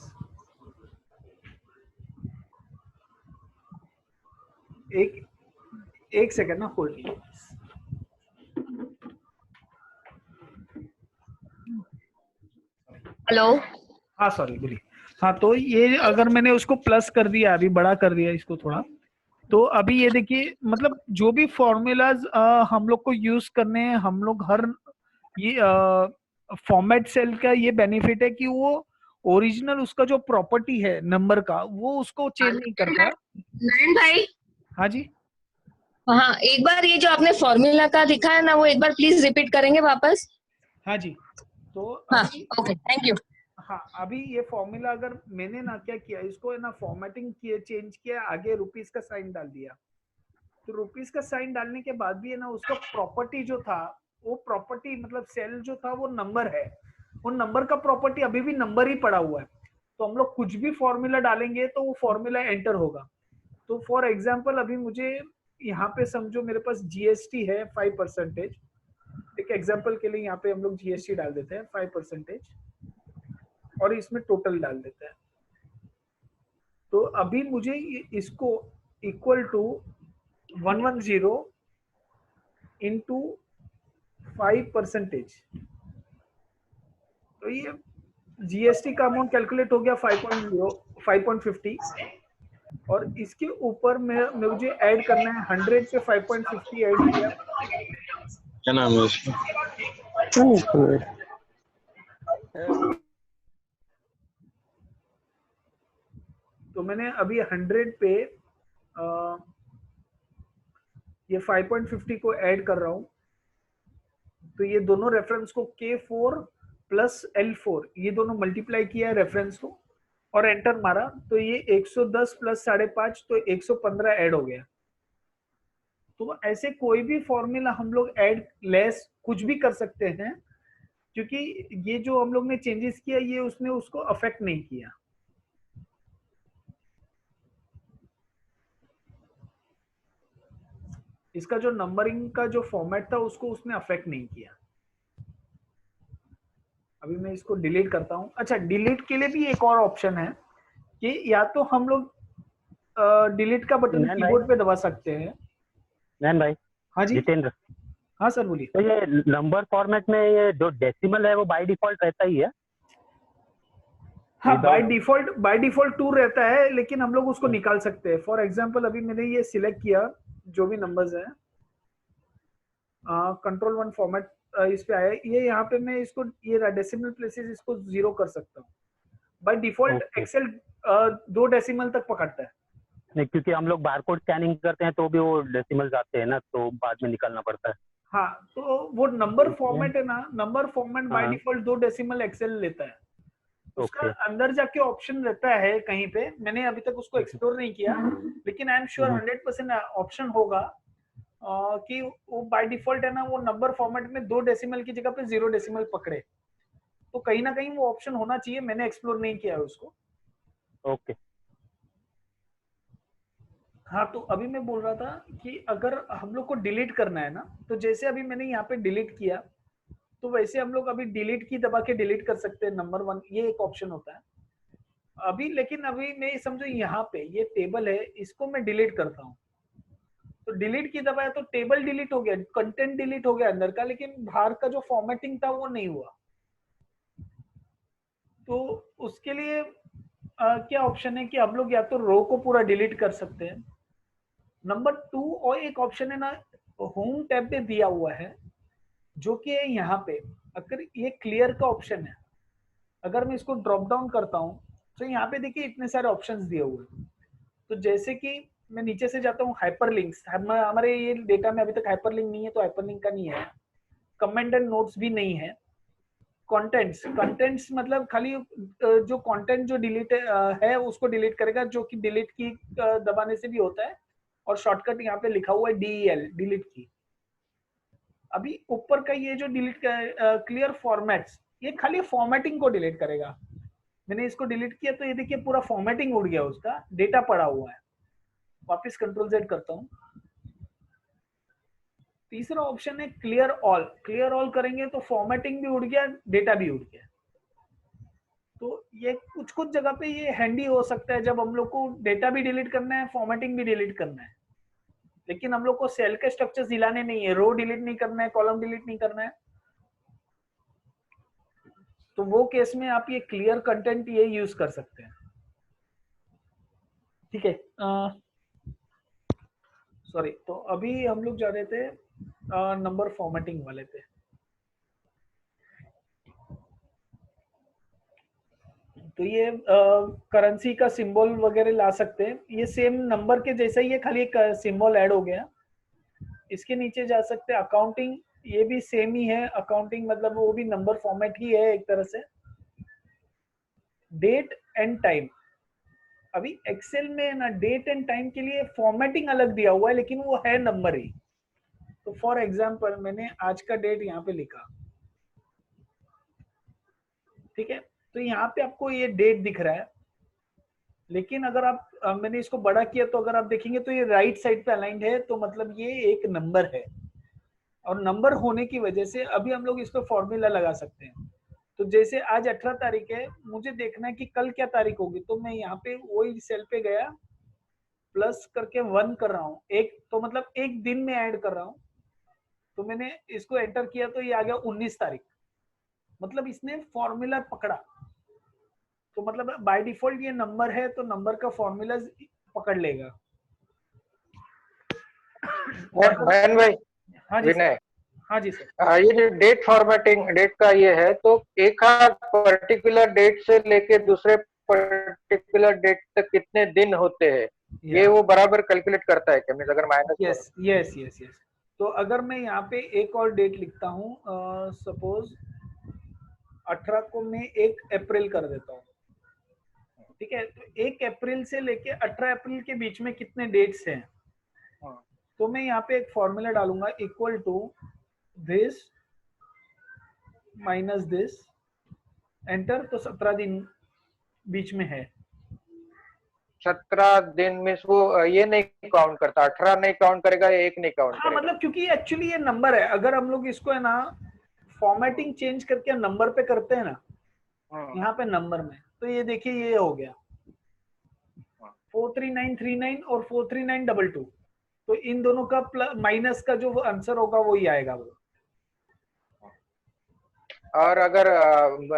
एक सेकंड ना, होल्ड। हेलो, हाँ सॉरी, बोलिए। हाँ, तो ये अगर मैंने उसको प्लस कर दिया, अभी बड़ा कर दिया इसको थोड़ा, तो अभी ये देखिए, मतलब जो भी फॉर्मूलाज हम लोग को यूज करने हैं, हम लोग हर ये फॉर्मेट सेल का ये बेनिफिट है कि वो ओरिजिनल उसका जो प्रॉपर्टी है नंबर का, वो उसको चेंज नहीं करता। नारायण भाई, हाँ जी, हाँ, एक बार ये जो आपने फॉर्मूला का दिखाया ना, वो एक बार प्लीज रिपीट करेंगे वापस। हाँ जी। तो हाँ, अभी, ओके, थैंक यू। हाँ, अभी ये फॉर्मूला अगर मैंने ना क्या किया, इसको है ना फॉर्मेटिंग किया, चेंज किया, आगे रुपीज का साइन डाल दिया। तो रुपीज का साइन डालने के बाद भी है ना, उसका प्रॉपर्टी जो था, वो प्रॉपर्टी मतलब सेल जो था वो नंबर है, वो नंबर का प्रॉपर्टी अभी भी नंबर ही पड़ा हुआ है। तो हम लोग कुछ भी फॉर्मूला डालेंगे तो वो फॉर्मूला एंटर होगा। तो फॉर एग्जाम्पल अभी मुझे यहाँ पे समझो मेरे पास जीएसटी है 5%, एक एग्जाम्पल के लिए यहाँ पे हम लोग जीएसटी डाल देते हैं 5%, और इसमें टोटल डाल देते हैं। तो अभी मुझे इसको इक्वल टू 110 इंटू 5%, तो ये जीएसटी का अमाउंट कैलकुलेट हो गया 5.50, और इसके ऊपर मुझे ऐड करना है 100 पे 5.50 ऐड किया। क्या नाम है उसका? तो मैंने अभी 100 पे ये 5.50 को ऐड कर रहा हूं। तो ये दोनों रेफरेंस को K4 प्लस L4 ये दोनों मल्टीप्लाई किया है रेफरेंस को और एंटर मारा, तो ये 110 प्लस 5.5 तो 115 ऐड हो गया। तो ऐसे कोई भी फॉर्मूला हम लोग ऐड लेस कुछ भी कर सकते हैं, क्योंकि ये जो हम लोग ने चेंजेस किया ये उसने उसको अफेक्ट नहीं किया। इसका जो नंबरिंग का जो फॉर्मेट था उसको उसने अफेक्ट नहीं किया। अभी मैं इसको डिलीट करता हूं। अच्छा, डिलीट के लिए भी एक और ऑप्शन है कि या तो हम लोग डिलीट का बटन कीबोर्ड पे दबा सकते हैं। नैन भाई। हाँ जी जितेंद्र। हाँ सर बोलिए। तो ये नंबर फॉर्मेट में ये जो डेसिमल है वो बाय डिफॉल्ट रहता ही है? हाँ, बाय डिफॉल्ट 2 रहता है, लेकिन हम लोग उसको निकाल सकते हैं। फॉर एग्जांपल अभी मैंने ये सिलेक्ट किया जो भी नंबर्स है, कंट्रोल 1 फॉर्मेट इस पे आया, ये यहाँ पे मैं इसको ये डेसिमल प्लेसेस इसको 0 कर सकता हूँ। बाय डिफॉल्ट एक्सेल 2 डेसिमल तक पकड़ता है। नहीं, क्योंकि हम लोग बारकोड स्कैनिंग करते हैं तो भी वो डेसिमल्स आते हैं ना, तो बाद में निकालना पड़ता है। हाँ, तो वो नंबर फॉर्मेट है ना, नंबर फॉर्मेट बाय हाँ। डिफॉल्ट 2 डेसिमल एक्सेल लेता है। उसका ओके। अंदर जाके ऑप्शन रहता है कहीं पे, मैंने अभी तक उसको एक्सप्लोर नहीं किया, लेकिन आई एम श्योर 100% ऑप्शन होगा कि वो बाय डिफॉल्ट है ना, वो नंबर फॉर्मेट में 2 डेसिमल की जगह पे 0 डेसिमल पकड़े। तो कहीं ना कहीं वो ऑप्शन होना चाहिए, मैंने एक्सप्लोर नहीं किया है उसको। ओके। हाँ, तो अभी मैं बोल रहा था कि अगर हम लोग को डिलीट करना है ना, तो जैसे अभी मैंने यहाँ पे डिलीट किया, तो वैसे हम लोग अभी डिलीट की दबा के डिलीट कर सकते हैं। नंबर 1 ये एक ऑप्शन होता है अभी, लेकिन अभी मैं समझो यहाँ पे ये टेबल है, इसको मैं डिलीट करता हूँ, तो डिलीट की दबाया तो टेबल डिलीट हो गया, कंटेंट डिलीट हो गया अंदर का, लेकिन बाहर का जो फॉर्मेटिंग था वो नहीं हुआ। तो उसके लिए क्या ऑप्शन है कि हम लोग या तो रो को पूरा डिलीट कर सकते हैं। नंबर 2 और एक ऑप्शन है ना, होम टैब पे दिया हुआ है, जो कि है यहाँ पे। अगर ये क्लियर का ऑप्शन है, अगर मैं इसको ड्रॉप डाउन करता हूँ तो यहाँ पे देखिए इतने सारे ऑप्शंस दिए हुए हैं। तो जैसे कि मैं नीचे से जाता हूँ, हाइपरलिंक्स, हमारे ये डेटा में अभी तक हाइपरलिंक नहीं है, तो हाइपरलिंक का नहीं है। कमेंट एंड नोट्स भी नहीं है। कंटेंट्स मतलब खाली जो कंटेंट जो डिलीट है उसको डिलीट करेगा, जो कि डिलीट की दबाने से भी होता है, और शॉर्टकट यहाँ पे लिखा हुआ है DEL, डिलीट की। अभी ऊपर का ये जो डिलीट क्लियर फॉर्मेट्स, ये खाली फॉर्मेटिंग को डिलीट करेगा। मैंने इसको डिलीट किया तो ये देखिए पूरा फॉर्मेटिंग उड़ गया, उसका डेटा पड़ा हुआ है। वापस कंट्रोल Z करता हूँ। तीसरा ऑप्शन है क्लियर ऑल। क्लियर ऑल करेंगे तो फॉर्मेटिंग भी उड़ गया, डेटा भी उड़ गया। तो ये कुछ कुछ जगह पे ये हैंडी हो सकता है, जब हम लोग को डेटा भी डिलीट करना है, फॉर्मेटिंग भी डिलीट करना है, लेकिन हम लोग को सेल के स्ट्रक्चर्स हिलाने नहीं है, रो डिलीट नहीं करना है, कॉलम डिलीट नहीं करना है। तो वो केस में आप ये क्लियर कंटेंट ये यूज कर सकते हैं। ठीक है, सॉरी। तो अभी हम लोग जा रहे थे नंबर फॉर्मेटिंग वाले पे। तो ये करेंसी का सिंबल वगैरह ला सकते हैं, ये सेम नंबर के जैसा ही है, खाली एक सिंबल ऐड हो गया। इसके नीचे जा सकते हैं अकाउंटिंग, ये भी सेम ही है। अकाउंटिंग मतलब वो भी नंबर फॉर्मेट ही है एक तरह से। डेट एंड टाइम, अभी एक्सेल में ना डेट एंड टाइम के लिए फॉर्मेटिंग अलग दिया हुआ है, लेकिन वो है नंबर ही। तो फॉर एग्जांपल मैंने आज का डेट यहाँ पे लिखा, ठीक है, तो यहाँ पे आपको ये डेट दिख रहा है, लेकिन अगर आप मैंने इसको बड़ा किया तो अगर आप देखेंगे तो ये राइट साइड पे अलाइंड है, तो मतलब ये एक नंबर है। और नंबर होने की वजह से अभी हम लोग इस पे फॉर्मूला लगा सकते हैं। तो जैसे आज 18 तारीख है, मुझे देखना है कि कल क्या तारीख होगी, तो मैं यहाँ पे वही सेल पे गया, प्लस करके 1 कर रहा हूँ, एक तो मतलब एक दिन में ऐड कर रहा हूँ। तो मैंने इसको एंटर किया तो ये आ गया 19 तारीख, मतलब इसने फॉर्मूला पकड़ा। तो मतलब बाय डिफॉल्ट ये नंबर है, तो नंबर का फॉर्मूला पकड़ लेगा। नयन भाई, हाँ जी सर। विनय, हाँ जी सर। ये जो डेट फॉर्मेटिंग डेट का ये है, तो एक पर्टिकुलर डेट से लेके दूसरे पर्टिकुलर डेट तक कितने दिन होते हैं, ये वो बराबर कैलकुलेट करता है क्या? मीन्स अगर minus yes yes yes yes. तो अगर मैं यहाँ पे एक और डेट लिखता हूँ, सपोज 18 को मैं 1 अप्रैल कर देता हूँ, ठीक है। तो 1 अप्रैल से लेके 18 अप्रैल के बीच में कितने डेट्स हैं, तो मैं यहाँ पे एक फॉर्मूला डालूंगा, equal to this minus this, enter. तो 17 दिन बीच में है। 17 दिन में वो ये नहीं काउंट करता, 18 नहीं काउंट करेगा, ये 1 नहीं काउंट हाँ करेगा। मतलब क्योंकि एक्चुअली ये नंबर है, अगर हम लोग इसको है ना फॉर्मेटिंग चेंज करके नंबर पे करते हैं ना, यहाँ पे नंबर में, तो ये देखिए ये हो गया 43939 और 43922, तो इन दोनों का माइनस का जो आंसर होगा वही आएगा वो। और अगर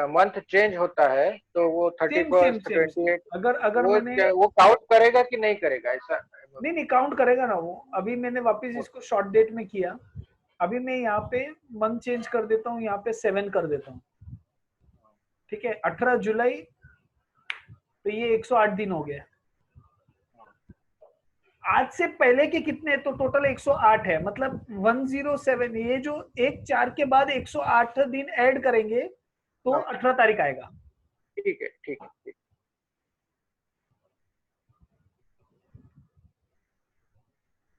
मंथ चेंज होता है तो वो 31, 28 अगर मैंने वो काउंट करेगा कि नहीं करेगा? ऐसा नहीं काउंट करेगा ना वो। अभी मैंने वापस इसको शॉर्ट डेट में किया, अभी मैं यहाँ पे मंथ चेंज कर देता हूँ, यहाँ पे 7 कर देता हूँ, ठीक है। 18 जुलाई, तो ये 108 दिन हो गया। आज से पहले के कितने, तो टोटल 108 है, मतलब 107। ये जो 1/4 के बाद 108 दिन ऐड करेंगे तो 18 तारीख आएगा। ठीक है, ठीक है,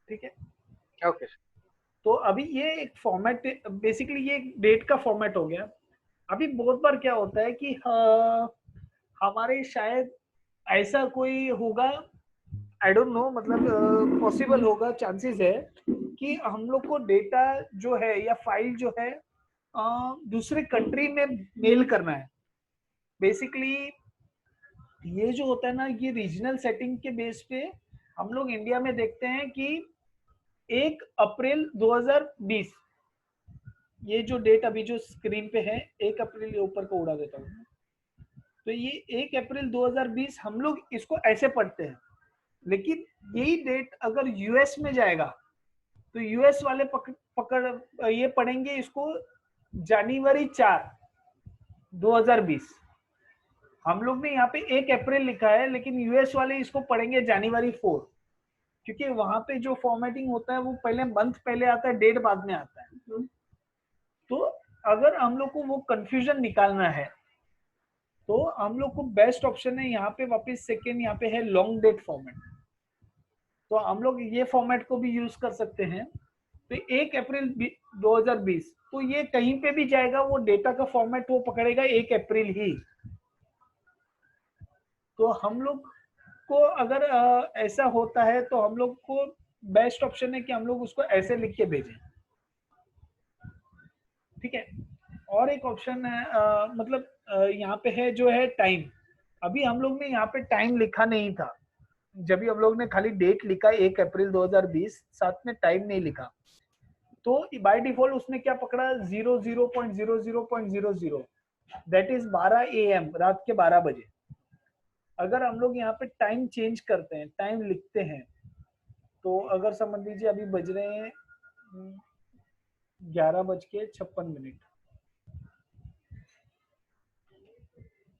ठीक है, ओके। तो अभी ये एक फॉर्मेट, बेसिकली ये डेट का फॉर्मेट हो गया। अभी बहुत बार क्या होता है कि हमारे शायद ऐसा कोई होगा, आई डोंट नो, मतलब पॉसिबल होगा, चांसेस है कि हम लोग को डेटा जो है या फाइल जो है दूसरे कंट्री में मेल करना है। बेसिकली ये जो होता है ना, ये रीजनल सेटिंग के बेस पे हम लोग इंडिया में देखते हैं कि 1 अप्रैल 2020, ये जो डेट अभी जो स्क्रीन पे है 1 अप्रैल, ये ऊपर को उड़ा देता हूँ, तो ये 1 अप्रैल 2020 हम लोग इसको ऐसे पढ़ते हैं। लेकिन यही डेट अगर यूएस में जाएगा तो यूएस वाले पकड़ ये पढ़ेंगे इसको जनवरी 4, 2020। हम लोग ने यहाँ पे 1 अप्रैल लिखा है, लेकिन यूएस वाले इसको पढ़ेंगे जनवरी 4, क्योंकि वहां पे जो फॉर्मेटिंग होता है वो पहले मंथ पहले आता है, डेट बाद में आता है। तो अगर हम लोग को वो कंफ्यूजन निकालना है तो हम लोग को बेस्ट ऑप्शन है यहाँ पे वापस सेकेंड, यहाँ पे है लॉन्ग डेट फॉर्मेट। तो हम लोग ये फॉर्मेट को भी यूज कर सकते हैं। तो 1 अप्रैल 2020, तो ये कहीं पे भी जाएगा वो डेटा का फॉर्मेट वो पकड़ेगा 1 अप्रैल ही। तो हम लोग को अगर ऐसा होता है तो हम लोग को बेस्ट ऑप्शन है कि हम लोग उसको ऐसे लिख के भेजें, ठीक है। और एक ऑप्शन है मतलब यहाँ पे है जो है टाइम। अभी हम लोग ने यहाँ पे टाइम लिखा नहीं था, जब भी हम लोग ने खाली डेट लिखा 1 अप्रैल 2020, साथ में टाइम नहीं लिखा, तो बाय डिफॉल्ट उसने क्या पकड़ा 00.00.00, दैट इज 12 AM, रात के 12 बजे। अगर हम लोग यहाँ पे टाइम चेंज करते हैं, टाइम लिखते हैं, तो अगर समझ लीजिए अभी बज रहे हैं 11:56,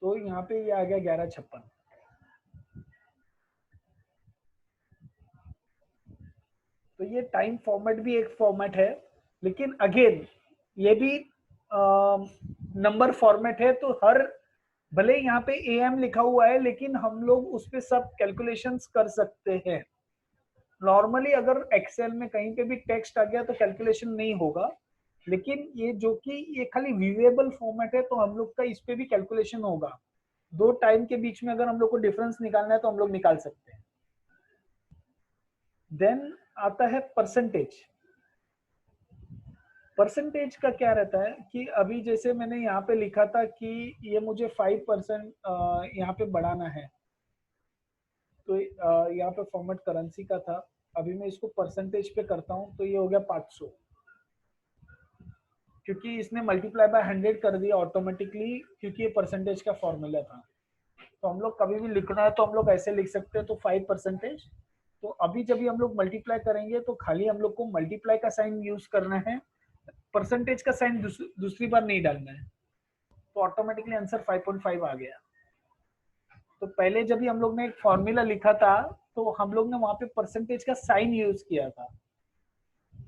तो यहाँ पे ये आ गया 11:56। तो ये टाइम फॉर्मेट भी एक फॉर्मेट है, लेकिन अगेन ये भी नंबर फॉर्मेट है। तो हर भले यहाँ पे AM लिखा हुआ है, लेकिन हम लोग उस पे सब कैलकुलेशंस कर सकते हैं। नॉर्मली अगर एक्सेल में कहीं पे भी टेक्स्ट आ गया तो कैलकुलेशन नहीं होगा, लेकिन ये जो कि ये खाली व्यूएबल फॉर्मेट है, तो हम लोग का इस पे भी कैलकुलेशन होगा। दो टाइम के बीच में अगर हम लोग को डिफरेंस निकालना है तो हम लोग निकाल सकते हैं। देन आता है परसेंटेज। परसेंटेज का क्या रहता है कि अभी जैसे मैंने यहाँ पे लिखा था कि ये मुझे 5% यहाँ पे बढ़ाना है, तो यहाँ पे फॉर्मेट करेंसी का था, अभी मैं इसको परसेंटेज पे करता हूँ, तो ये हो गया 500, क्योंकि इसने मल्टीप्लाई बाय 100 कर दिया ऑटोमेटिकली, क्योंकि ये परसेंटेज का फॉर्मूला था। तो हम लोग कभी भी लिखना है तो हम लोग ऐसे लिख सकते हैं, तो 5%। तो अभी जब भी हम लोग मल्टीप्लाई करेंगे तो खाली हम लोग को मल्टीप्लाई का साइन यूज करना है, परसेंटेज का साइन दूसरी बार नहीं डालना है। तो ऑटोमेटिकली आंसर 5.5 आ गया। तो पहले जब भी हम लोग ने एक फॉर्मूला लिखा था तो हम लोग ने वहां पे परसेंटेज का साइन यूज किया था।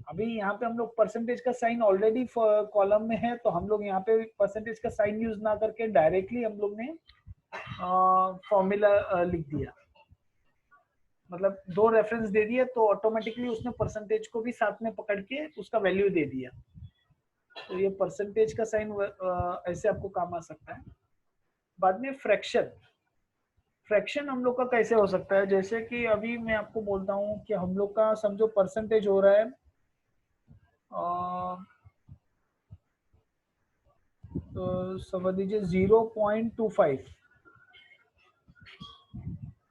अभी यहाँ पे हम लोग परसेंटेज का साइन ऑलरेडी कॉलम में है, तो हम लोग यहाँ पे परसेंटेज का साइन यूज ना करके डायरेक्टली हम लोग ने फॉर्मूला लिख दिया, मतलब 2 रेफरेंस दे दिए, तो ऑटोमेटिकली उसने परसेंटेज को भी साथ में पकड़ के उसका वैल्यू दे दिया। तो ये परसेंटेज का साइन ऐसे आपको काम आ सकता है। बाद में फ्रैक्शन हम लोग का कैसे हो सकता है, जैसे कि अभी मैं आपको बोलता हूँ कि हम लोग का समझो परसेंटेज हो रहा है तो समझ लीजिए 0.25,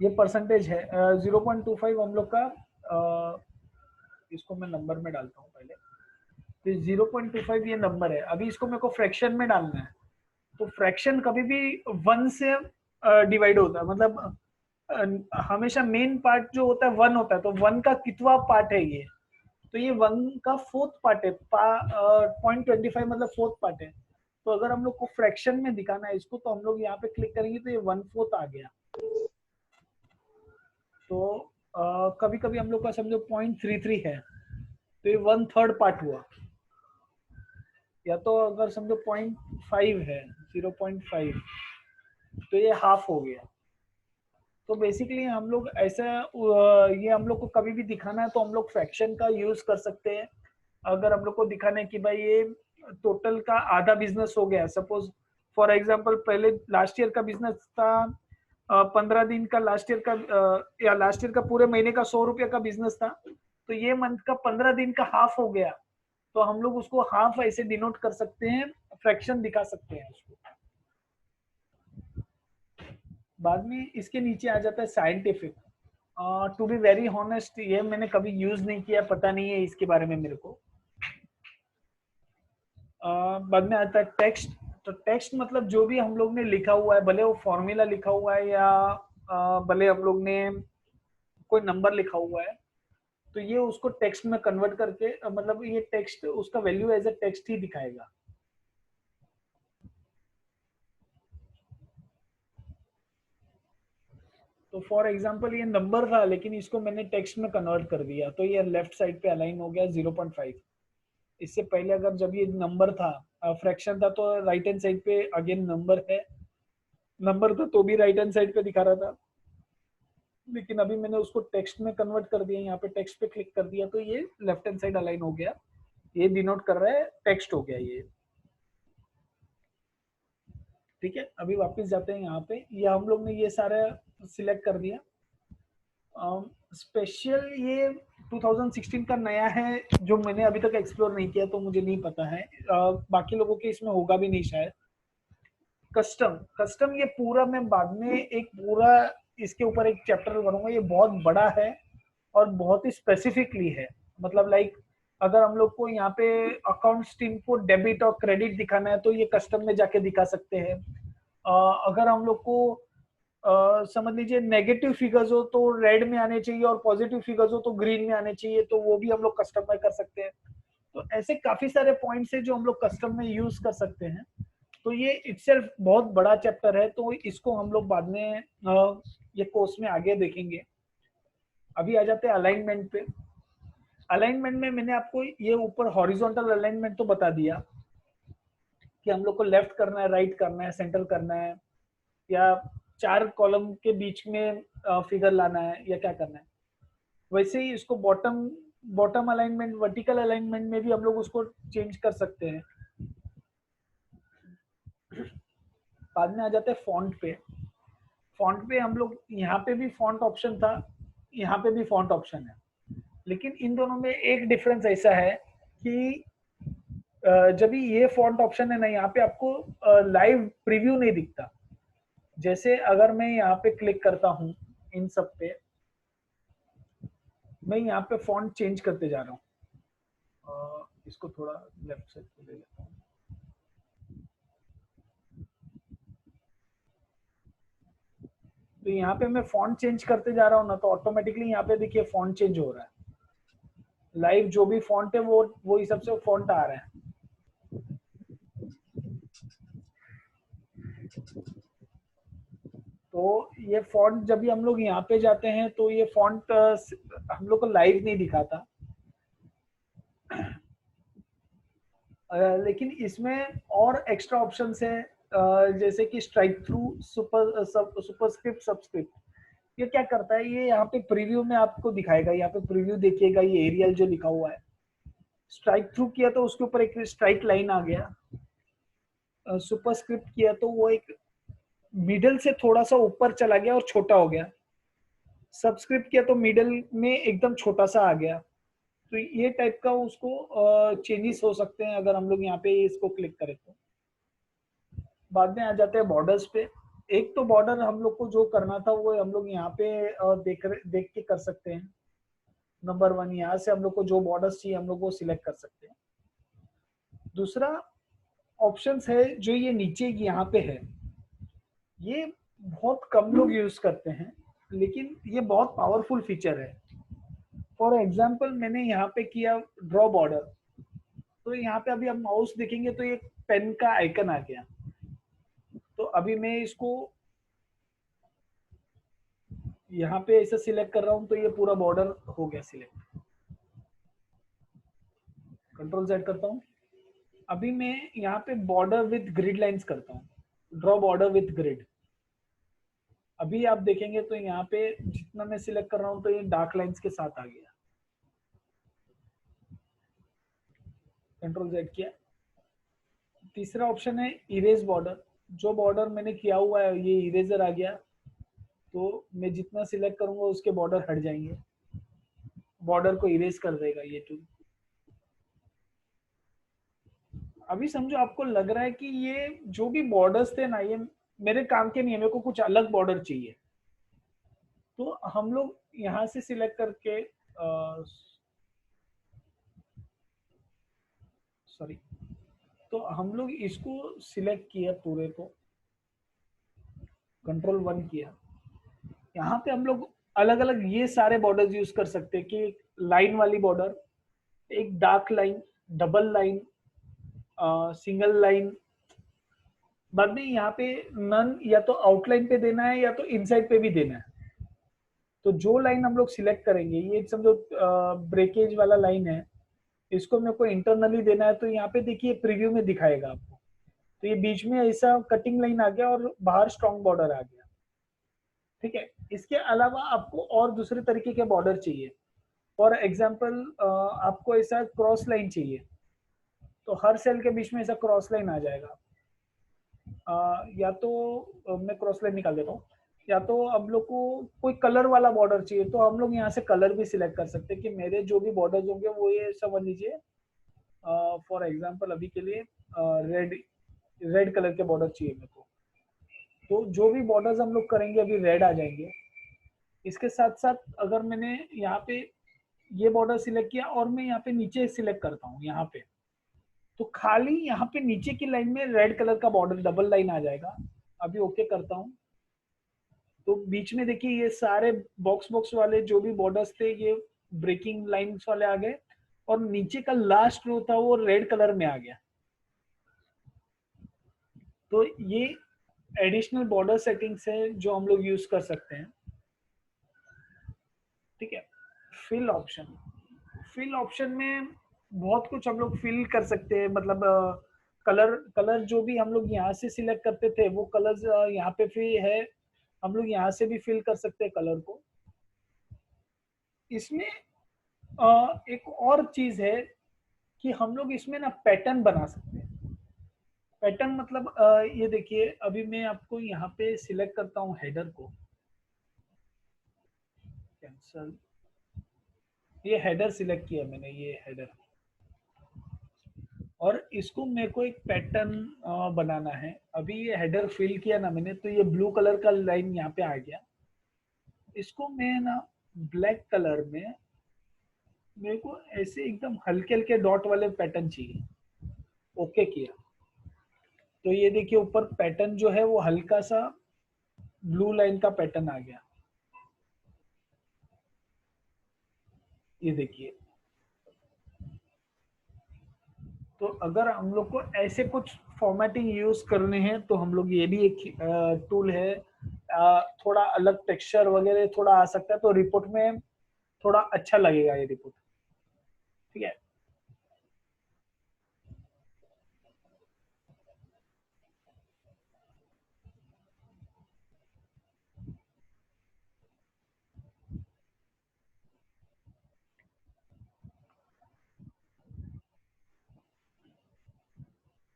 ये परसेंटेज है। 0.25 हम लोग का इसको मैं नंबर में डालता हूँ पहले, तो 0.25 ये नंबर है। अभी इसको मेरे को फ्रैक्शन में डालना है, तो फ्रैक्शन कभी भी 1 से डिवाइड होता है, मतलब हमेशा मेन पार्ट जो होता है 1 होता है, तो 1 का कितवा पार्ट है ये, तो ये 1 का 4th पार्ट है। 0.25 मतलब 4th पार्ट है। तो अगर हम लोग को फ्रैक्शन में दिखाना है इसको, तो हम लोग यहाँ पे क्लिक करेंगे तो ये 1/4 आ गया। तो कभी कभी हम लोग का समझो 0.33 है, तो ये 1/3 पार्ट हुआ। या तो अगर समझो 0.5 है, 0.5, तो ये हाफ हो गया। तो बेसिकली हम लोग ऐसा ये हम लोग को कभी भी दिखाना है तो हम लोग फ्रैक्शन का यूज कर सकते हैं। अगर हम लोग को दिखाना है कि भाई ये टोटल का आधा बिजनेस हो गया, सपोज फॉर एग्जांपल पहले लास्ट ईयर का बिजनेस था 15 दिन का, लास्ट ईयर का या लास्ट ईयर का पूरे महीने का 100 रुपये का बिजनेस था, तो ये मंथ का 15 दिन का हाफ हो गया, तो हम लोग उसको हाफ ऐसे डिनोट कर सकते हैं, फ्रैक्शन दिखा सकते हैं उसको। बाद में इसके नीचे आ जाता है scientific. To be very honest, ये मैंने कभी यूज नहीं किया, पता नहीं है इसके बारे में मेरे को। बाद में आता है टेक्स्ट। तो टेक्स्ट मतलब जो भी हम लोग ने लिखा हुआ है, भले वो फॉर्मूला लिखा हुआ है या भले हम लोग ने कोई नंबर लिखा हुआ है, तो ये उसको टेक्स्ट में कन्वर्ट करके मतलब ये टेक्स्ट उसका वैल्यू एज ए टेक्स्ट ही दिखाएगा। तो फॉर एग्जांपल ये नंबर था, लेकिन इसको मैंने टेक्स्ट में कन्वर्ट कर दिया, तो ये लेफ्ट साइड पे अलाइन हो गया 0.5। इससे पहले अगर जब ये नंबर था, फ्रैक्शन था, तो राइट हैंड साइड पे अगेन नंबर है, नंबर था तो भी राइट हैंड साइड पे दिखा रहा था, लेकिन अभी मैंने उसको टेक्स्ट में कन्वर्ट कर दिया, यहाँ पे टेक्स्ट पे क्लिक कर दिया, तो ये लेफ्ट हैंड साइड अलाइन हो गया, ये डिनोट कर रहा है टेक्स्ट हो गया ये। ठीक है, अभी वापस जाते हैं यहाँ पे। ये हम लोग ने ये सारा सिलेक्ट कर दिया। स्पेशल ये 2016 का नया है, जो मैंने अभी तक एक्सप्लोर नहीं किया, तो मुझे नहीं पता है, बाकी लोगों के इसमें होगा भी नहीं शायद। कस्टम ये पूरा मैं बाद में एक पूरा इसके ऊपर एक चैप्टर करूंगा, ये बहुत बड़ा है और बहुत ही स्पेसिफिकली है। मतलब लाइक अगर हम लोग को यहाँ पे अकाउंट्स टीम को डेबिट और क्रेडिट दिखाना है तो ये कस्टम में जाके दिखा सकते हैं। अगर हम लोग को समझ लीजिए नेगेटिव फिगर्स हो तो रेड में आने चाहिए और पॉजिटिव फिगर्स हो तो ग्रीन में आने चाहिए, तो वो भी हम लोग कस्टम में कर सकते हैं। तो ऐसे काफी सारे पॉइंट्स है जो हम लोग कस्टम में यूज कर सकते हैं। तो ये इटसेल्फ बहुत बड़ा चैप्टर है, तो इसको हम लोग बाद में ये कोर्स में आगे देखेंगे। अभी आ जाते हैं अलाइनमेंट पे। अलाइनमेंट में मैंने आपको ये ऊपर हॉरिजॉन्टल अलाइनमेंट तो बता दिया कि हम लोग को लेफ्ट करना है, राइट करना है, सेंटर करना है, या 4 कॉलम के बीच में फिगर लाना है, या क्या करना है। वैसे ही इसको बॉटम अलाइनमेंट, वर्टिकल अलाइनमेंट में भी हम लोग उसको चेंज कर सकते हैं। बाद में आ जाते हैं फॉन्ट पे। फॉन्ट पे हम लोग यहाँ पे भी फॉन्ट ऑप्शन था, यहाँ पे भी फॉन्ट ऑप्शन है, लेकिन इन दोनों में एक डिफरेंस ऐसा है कि जब भी ये फॉन्ट ऑप्शन है ना, यहाँ पे आपको लाइव प्रीव्यू नहीं दिखता। जैसे अगर मैं यहाँ पे क्लिक करता हूँ इन सब पे, मैं यहाँ पे फॉन्ट चेंज करते जा रहा हूँ। इसको थोड़ा लेफ्ट साइड पे ले लेता हूँ। तो यहाँ पे मैं फॉन्ट चेंज करते जा रहा हूँ ना, तो ऑटोमेटिकली यहाँ पे देखिए फॉन्ट चेंज हो रहा है। लाइव जो भी फॉन्ट है वो हिसाब से फॉन्ट आ रहा है। तो ये फॉन्ट जब भी हम लोग यहाँ पे जाते हैं तो ये फॉन्ट हम लोग को लाइव नहीं दिखाता, लेकिन इसमें और एक्स्ट्रा ऑप्शंस है, जैसे कि स्ट्राइक थ्रू, सुपरस्क्रिप्ट, सबस्क्रिप्ट। ये क्या करता है, ये यहाँ पे प्रीव्यू में आपको दिखाएगा। यहाँ पे प्रीव्यू देखिएगा, ये एरियल जो लिखा हुआ है, स्ट्राइक थ्रू किया तो उसके ऊपर एक स्ट्राइक लाइन आ गया। सुपरस्क्रिप्ट किया तो वो एक मिडल से थोड़ा सा ऊपर चला गया और छोटा हो गया। सबस्क्रिप्ट किया तो मिडल में एकदम छोटा सा आ गया। तो ये टाइप का उसको चेंजेस हो सकते हैं अगर हम लोग यहाँ पे इसको क्लिक करें तो। बाद में आ जाते हैं बॉर्डर्स पे। एक तो बॉर्डर हम लोग को जो करना था वो हम लोग यहाँ पे देख के कर सकते हैं। नंबर 1, यहाँ से हम लोग को जो बॉर्डर्स चाहिए हम लोग वो सिलेक्ट कर सकते हैं। दूसरा ऑप्शंस है जो ये नीचे यहाँ पे है, ये बहुत कम लोग यूज करते हैं, लेकिन ये बहुत पावरफुल फीचर है। फॉर एग्जाम्पल मैंने यहाँ पे किया ड्रॉ बॉर्डर, तो यहाँ पे अभी आप माउस देखेंगे तो ये पेन का आइकन आ गया। तो अभी मैं इसको यहाँ पे ऐसे सिलेक्ट कर रहा हूँ तो ये पूरा बॉर्डर हो गया सिलेक्ट। कंट्रोल Z करता हूँ। अभी मैं यहाँ पे बॉर्डर विथ ग्रिड लाइंस करता हूँ, ड्रॉ बॉर्डर विथ ग्रिड। अभी आप देखेंगे तो यहाँ पे जितना मैं सिलेक्ट कर रहा हूँ तो ये डार्क लाइंस के साथ आ गया। कंट्रोल Z किया। तीसरा ऑप्शन है इरेज बॉर्डर। जो बॉर्डर मैंने किया हुआ है ये इरेजर आ गया, तो मैं जितना सिलेक्ट करूंगा उसके बॉर्डर हट जाएंगे, बॉर्डर को इरेज कर देगा ये टूल। अभी समझो आपको लग रहा है कि ये जो भी बॉर्डर्स थे ना ये मेरे काम के नहीं है, मेरे को कुछ अलग बॉर्डर चाहिए। तो हम लोग यहाँ से सिलेक्ट करके तो हम लोग इसको सिलेक्ट किया पूरे को, कंट्रोल 1 किया। यहाँ पे हम लोग अलग अलग ये सारे बॉर्डर्स यूज कर सकते हैं कि लाइन वाली बॉर्डर, एक dark line, double line, single line. बाद में यहाँ पे नन या तो आउटलाइन पे देना है या तो इनसाइड पे भी देना है। तो जो लाइन हम लोग सिलेक्ट करेंगे, ये समझो ब्रेकेज वाला लाइन है, इसको मेरे को इंटरनली देना है, तो यहाँ पे देखिए प्रीव्यू में दिखाएगा आपको। तो ये बीच में ऐसा कटिंग लाइन आ गया और बाहर स्ट्रॉन्ग बॉर्डर आ गया। ठीक है। इसके अलावा आपको और दूसरे तरीके के बॉर्डर चाहिए। फॉर एग्जाम्पल आपको ऐसा क्रॉस लाइन चाहिए, तो हर सेल के बीच में ऐसा क्रॉस लाइन आ जाएगा। या तो मैं क्रॉस लाइन निकाल देता हूँ, या तो हम लोग को कोई कलर वाला बॉर्डर चाहिए तो हम लोग यहाँ से कलर भी सिलेक्ट कर सकते हैं कि मेरे जो भी बॉर्डर्स होंगे वो ये समझ लीजिए। फॉर एग्जांपल अभी के लिए रेड कलर के बॉर्डर चाहिए मेरे को, तो जो भी बॉर्डर्स हम लोग करेंगे अभी रेड आ जाएंगे। इसके साथ साथ अगर मैंने यहाँ पे ये बॉर्डर सिलेक्ट किया और मैं यहाँ पे नीचे सिलेक्ट करता हूँ यहाँ पे, तो खाली यहाँ पे नीचे की लाइन में रेड कलर का बॉर्डर डबल लाइन आ जाएगा। अभी ओके करता हूँ तो बीच में देखिए ये सारे बॉक्स वाले जो भी बॉर्डर्स थे ये ब्रेकिंग लाइंस वाले आ गए, और नीचे का लास्ट रो था वो रेड कलर में आ गया। तो ये एडिशनल बॉर्डर सेटिंग्स है जो हम लोग यूज कर सकते हैं। ठीक है। फिल ऑप्शन में बहुत कुछ हम लोग फिल कर सकते हैं, मतलब कलर जो भी हम लोग यहाँ से सिलेक्ट करते थे वो कलर्स यहाँ पे भी है, हम लोग यहाँ से भी फिल कर सकते हैं कलर को। इसमें एक और चीज है कि हम लोग इसमें ना पैटर्न बना सकते हैं। पैटर्न मतलब ये देखिए अभी मैं आपको यहाँ पे सिलेक्ट करता हूँ हेडर को, कैंसल, ये हेडर सिलेक्ट किया मैंने, ये हेडर, और इसको मेरे को एक पैटर्न बनाना है। अभी ये हेडर फिल किया ना मैंने, तो ये ब्लू कलर का लाइन यहाँ पे आ गया। इसको मैं ना ब्लैक कलर में मेरे को ऐसे एकदम हल्के हल्के डॉट वाले पैटर्न चाहिए। ओके किया तो ये देखिए ऊपर पैटर्न जो है वो हल्का सा ब्लू लाइन का पैटर्न आ गया, ये देखिए। तो अगर हम लोग को ऐसे कुछ फॉर्मेटिंग यूज करने हैं तो हम लोग, ये भी एक टूल है। थोड़ा अलग टेक्सचर वगैरह थोड़ा आ सकता है, तो रिपोर्ट में थोड़ा अच्छा लगेगा ये रिपोर्ट, ठीक है।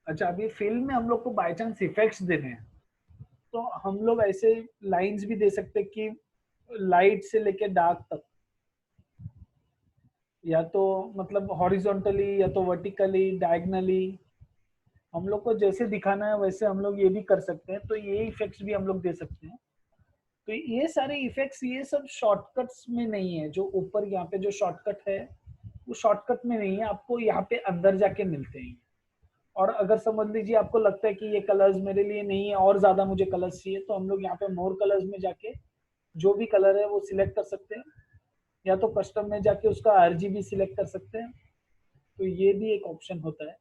अच्छा, अभी फिल्म में हम लोग को बाय चांस इफेक्ट्स देने हैं, तो हम लोग ऐसे लाइंस भी दे सकते हैं कि लाइट से लेके डार्क तक, या तो मतलब हॉरिजॉन्टली या तो वर्टिकली, डायगनली, हम लोग को जैसे दिखाना है वैसे हम लोग ये भी कर सकते हैं। तो ये इफेक्ट्स भी हम लोग दे सकते हैं। तो ये सारे इफेक्ट्स, ये सब शॉर्टकट्स में नहीं है। जो ऊपर यहाँ पे जो शॉर्टकट है वो शॉर्टकट में नहीं है, आपको यहाँ पे अंदर जाके मिलते हैं। और अगर समझ लीजिए आपको लगता है कि ये कलर्स मेरे लिए नहीं है और ज्यादा मुझे कलर्स चाहिए, तो हम लोग यहाँ पे मोर कलर्स में जाके जो भी कलर है वो सिलेक्ट कर सकते हैं, या तो कस्टम में जाके उसका RGB सिलेक्ट कर सकते हैं। तो ये भी एक ऑप्शन होता है।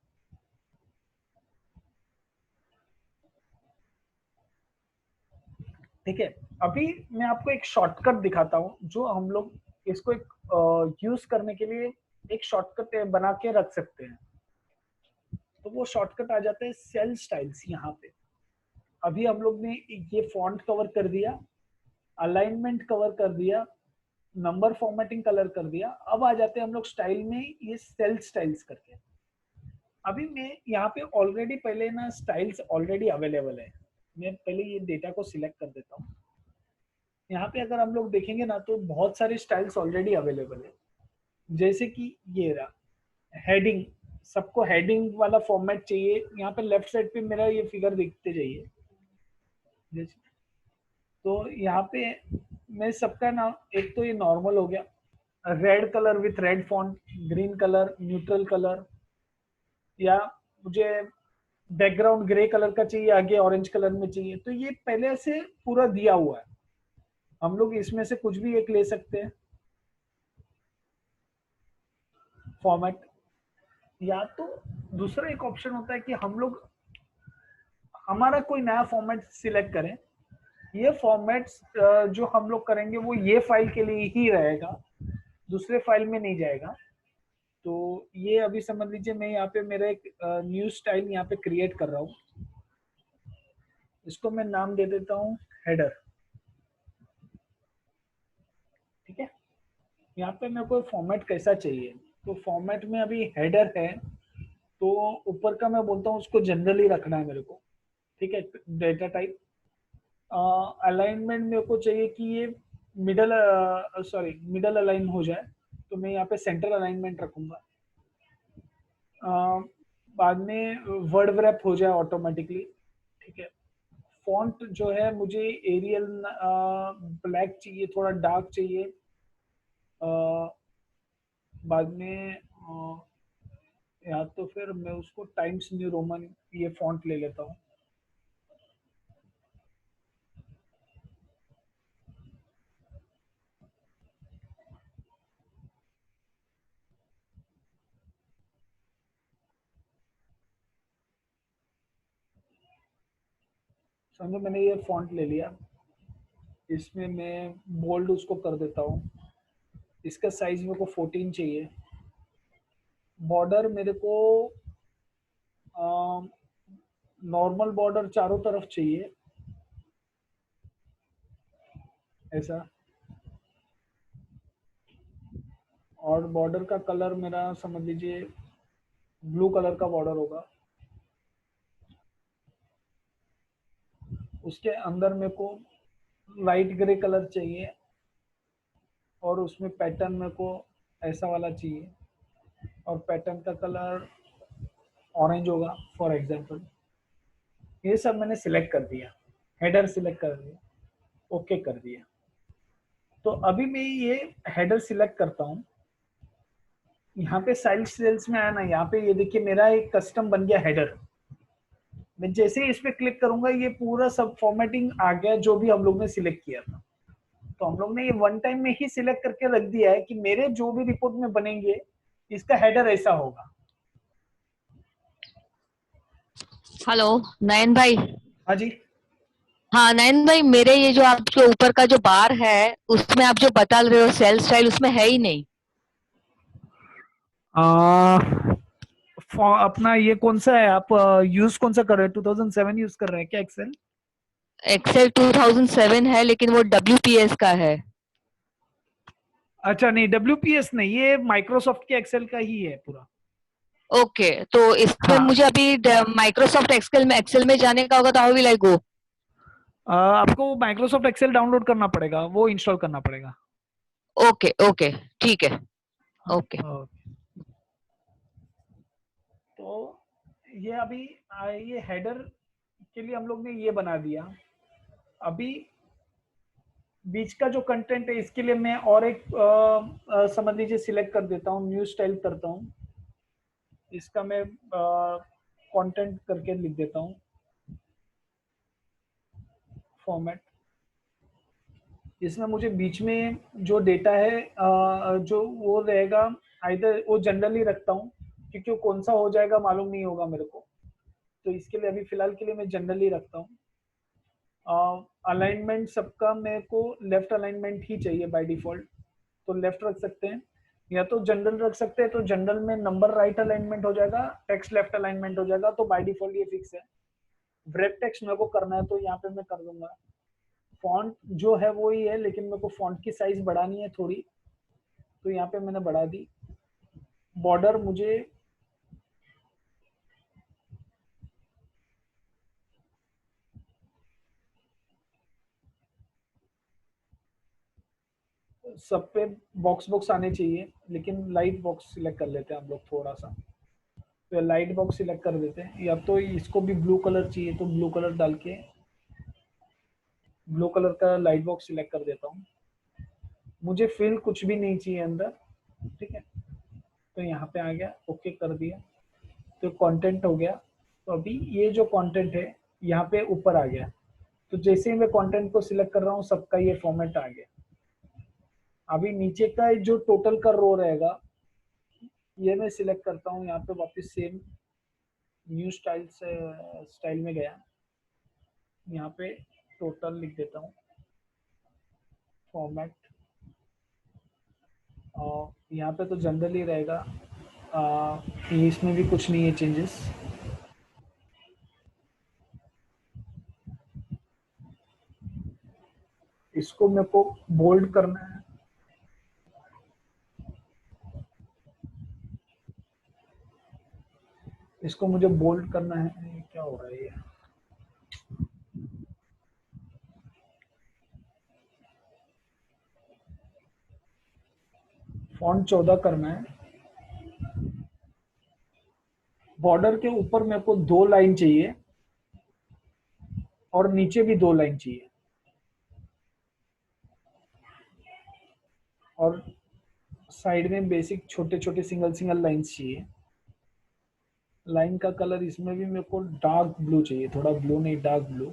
ठीक है, अभी मैं आपको एक शॉर्टकट दिखाता हूँ जो हम लोग इसको एक यूज करने के लिए एक शॉर्टकट बना के रख सकते हैं। तो वो शॉर्टकट आ जाता है सेल स्टाइल्स। यहाँ पे अभी हम लोग ने ये फॉन्ट कवर कर दिया, अलाइनमेंट कवर कर दिया, नंबर फॉर्मेटिंग कलर कर दिया। अब आ जाते हैं हम लोग स्टाइल में, ये सेल स्टाइल्स करके। अभी मैं यहाँ पे ऑलरेडी पहले ना स्टाइल्स ऑलरेडी अवेलेबल है, मैं पहले ये डेटा को सिलेक्ट कर देता हूँ। यहाँ पे अगर हम लोग देखेंगे ना तो बहुत सारे स्टाइल्स ऑलरेडी अवेलेबल है। जैसे कि ये रहा हेडिंग, सबको हेडिंग वाला फॉर्मेट चाहिए। यहाँ पे लेफ्ट साइड पे मेरा ये फिगर देखते जाइए। जैसे तो यहाँ पे मैं सबका नाम, एक तो ये नॉर्मल हो गया, red colour with red font, green colour, neutral colour, या मुझे बैकग्राउंड ग्रे कलर का चाहिए, आगे ऑरेंज कलर में चाहिए। तो ये पहले से पूरा दिया हुआ है, हम लोग इसमें से कुछ भी एक ले सकते हैं फॉर्मेट। या तो दूसरा एक ऑप्शन होता है कि हम लोग हमारा कोई नया फॉर्मेट सिलेक्ट करें। ये फॉर्मेट्स जो हम लोग करेंगे वो ये फाइल के लिए ही रहेगा, दूसरे फाइल में नहीं जाएगा। तो ये अभी समझ लीजिए मैं यहाँ पे मेरा एक न्यू स्टाइल यहाँ पे क्रिएट कर रहा हूँ। इसको मैं नाम दे देता हूँ हेडर। ठीक है, यहाँ पे मेरे को फॉर्मेट कैसा चाहिए, तो फॉर्मेट में अभी हेडर है, तो ऊपर का मैं बोलता हूँ उसको जनरली रखना है मेरे को। ठीक है, डेटा टाइप अलाइनमेंट मेरे को चाहिए कि ये मिडल अलाइन हो जाए, तो मैं यहाँ पे सेंटर अलाइनमेंट रखूंगा। बाद में वर्ड रैप हो जाए ऑटोमेटिकली। ठीक है, फॉन्ट जो है मुझे एरियल ब्लैक चाहिए, थोड़ा डार्क चाहिए। बाद में या तो फिर मैं उसको टाइम्स न्यू रोमन ये फॉन्ट ले लेता हूँ। समझो मैंने ये फॉन्ट ले लिया, इसमें मैं बोल्ड उसको कर देता हूँ। इसका साइज मेरे को 14 चाहिए। बॉर्डर मेरे को नॉर्मल बॉर्डर चारों तरफ चाहिए ऐसा। और बॉर्डर का कलर मेरा समझ लीजिए ब्लू कलर का बॉर्डर होगा। उसके अंदर मेरे को लाइट ग्रे कलर चाहिए और उसमें पैटर्न मेरे को ऐसा वाला चाहिए, और पैटर्न का कलर ऑरेंज होगा फॉर एग्जांपल। ये सब मैंने सिलेक्ट कर दिया, हेडर सिलेक्ट कर दिया, ओके कर दिया। तो अभी मैं ये हेडर सिलेक्ट करता हूँ। यहाँ पे साइड सेल्स में आया ना, यहाँ पे ये देखिए मेरा एक कस्टम बन गया हेडर। मैं जैसे ही इस पे क्लिक करूंगा ये पूरा सब फॉर्मेटिंग आ गया जो भी हम लोग ने सिलेक्ट किया था। तो हम लोग ने ये वन टाइम में ही सिलेक्ट करके रख दिया है कि मेरे जो भी रिपोर्ट में बनेंगे इसका हेडर ऐसा होगा। हेलो नयन भाई। हाँ जी। हाँ नयन भाई, मेरे ये जो आपके ऊपर का जो बार है उसमें आप जो बता रहे हो सेल स्टाइल, उसमें है ही नहीं। अपना ये कौन सा है, आप यूज कौन सा कर रहे हैं? 2007 यूज कर रहे हैं क्या एक्सेल? एक्सेल 2007 है लेकिन वो WPS का है। अच्छा नहीं, WPS नहीं, ये माइक्रोसॉफ्ट के एक्सेल का ही है पूरा। ओके, तो इसमें हाँ। मुझे अभी माइक्रोसॉफ्ट एक्सेल में जाने का होगा, तो हाउ विल आई गो? आपको माइक्रोसॉफ्ट एक्सेल डाउनलोड करना पड़ेगा, वो इंस्टॉल करना पड़ेगा। ओके ओके ठीक है। ओके तो ये अभी ये हेडर के लिए हम लोग ने ये बना दिया। अभी बीच का जो कंटेंट है इसके लिए मैं और एक समझ लीजिए सिलेक्ट कर देता हूँ, न्यू स्टाइल करता हूँ, इसका मैं कंटेंट करके लिख देता हूँ फॉर्मेट। इसमें मुझे बीच में जो डेटा है जो वो रहेगा, आइदर वो जनरली रखता हूँ क्योंकि वो कौन सा हो जाएगा मालूम नहीं होगा मेरे को, तो इसके लिए अभी फिलहाल के लिए मैं जनरली रखता हूँ। अलाइनमेंट सबका मेरे को लेफ्ट अलाइनमेंट ही चाहिए बाय डिफॉल्ट, तो लेफ्ट रख सकते हैं या तो जनरल रख सकते हैं, तो जनरल में नंबर राइट अलाइनमेंट हो जाएगा, टेक्स्ट लेफ्ट अलाइनमेंट हो जाएगा, तो बाय डिफॉल्ट ये फिक्स है। ब्रेक टेक्स्ट मेरे को करना है तो यहाँ पे मैं कर दूंगा। फॉन्ट जो है वो ही है लेकिन मेरे को फॉन्ट की साइज बढ़ानी है थोड़ी, तो यहाँ पे मैंने बढ़ा दी। बॉर्डर मुझे सब पे बॉक्स बॉक्स आने चाहिए, लेकिन लाइट बॉक्स सिलेक्ट कर लेते हैं हम लोग थोड़ा सा, तो लाइट बॉक्स सिलेक्ट कर देते हैं। या तो इसको भी ब्लू कलर चाहिए तो ब्लू कलर डाल के ब्लू कलर का लाइट बॉक्स सिलेक्ट कर देता हूँ। मुझे फिल कुछ भी नहीं चाहिए अंदर, ठीक है, तो यहाँ पे आ गया, ओके कर दिया, तो कंटेंट हो गया। तो अभी ये जो कंटेंट है यहाँ पे ऊपर आ गया, तो जैसे ही मैं कंटेंट को सिलेक्ट कर रहा हूँ सबका ये फॉर्मेट आ गया। अभी नीचे का जो टोटल का रो रहेगा ये मैं सिलेक्ट करता हूँ, यहाँ पे वापस सेम न्यू स्टाइल से स्टाइल में गया, यहाँ पे टोटल लिख देता हूँ फॉर्मेट, और यहाँ पे तो जनरली रहेगा, इसमें भी कुछ नहीं है चेंजेस। इसको मेरे को बोल्ड करना है, इसको मुझे बोल्ड करना है। ये क्या हो रहा है ये? फॉन्ट 14 करना है। बॉर्डर के ऊपर मेरे को 2 लाइन चाहिए और नीचे भी 2 लाइन चाहिए, और साइड में बेसिक छोटे छोटे सिंगल लाइंस चाहिए। लाइन का कलर इसमें भी मेरे को डार्क ब्लू चाहिए, थोड़ा ब्लू नहीं डार्क ब्लू।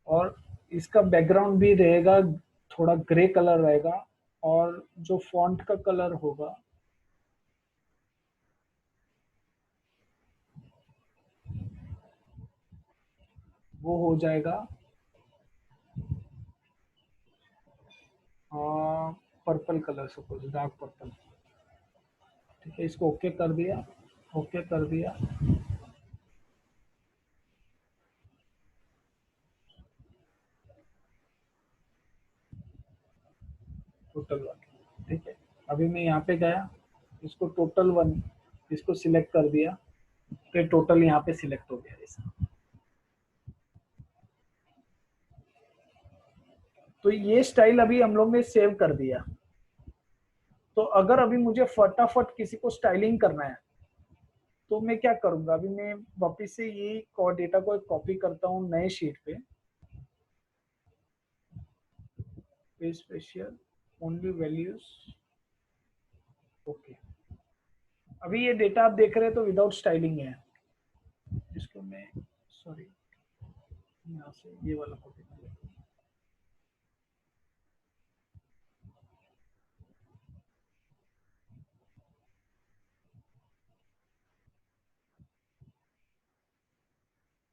और इसका बैकग्राउंड भी रहेगा थोड़ा ग्रे कलर रहेगा, और जो फॉन्ट का कलर होगा वो हो जाएगा purple colour, suppose dark purple, ठीक है। इसको ओके कर दिया, ओके कर दिया। टोटल 1, ठीक है। अभी मैं यहाँ पे गया, इसको टोटल 1 इसको सिलेक्ट कर दिया, फिर टोटल यहाँ पे सिलेक्ट हो गया ऐसा। तो ये स्टाइल अभी हम लोग ने सेव कर दिया। तो अगर अभी मुझे फटाफट किसी को स्टाइलिंग करना है तो मैं क्या करूंगा, अभी मैं वापस से ये डेटा को कॉपी करता हूँ नए शीट पे, पे स्पेशल ओनली वैल्यूज। ओके, अभी ये डेटा आप देख रहे हैं तो विदाउट स्टाइलिंग है, इसको मैं सॉरी यहाँ से ये वाला कॉपी कर लेता हूँ।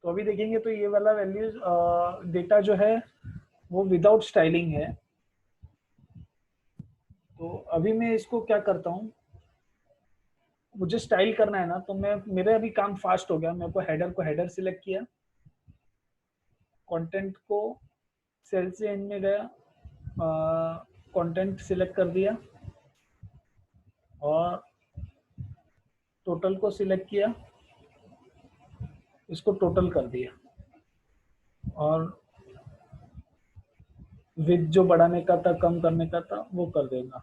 तो अभी देखेंगे तो ये वाला वैल्यूज डेटा जो है वो विदाउट स्टाइलिंग है। तो अभी मैं इसको क्या करता हूँ, मुझे स्टाइल करना है ना, तो मैं मेरे अभी काम फास्ट हो गया। मैं को हेडर सिलेक्ट किया, कंटेंट को सेल से एंड में गया, कंटेंट सिलेक्ट कर दिया और टोटल को सिलेक्ट किया, इसको टोटल कर दिया और विड्थ जो बढ़ाने का था कम करने का था वो कर देगा।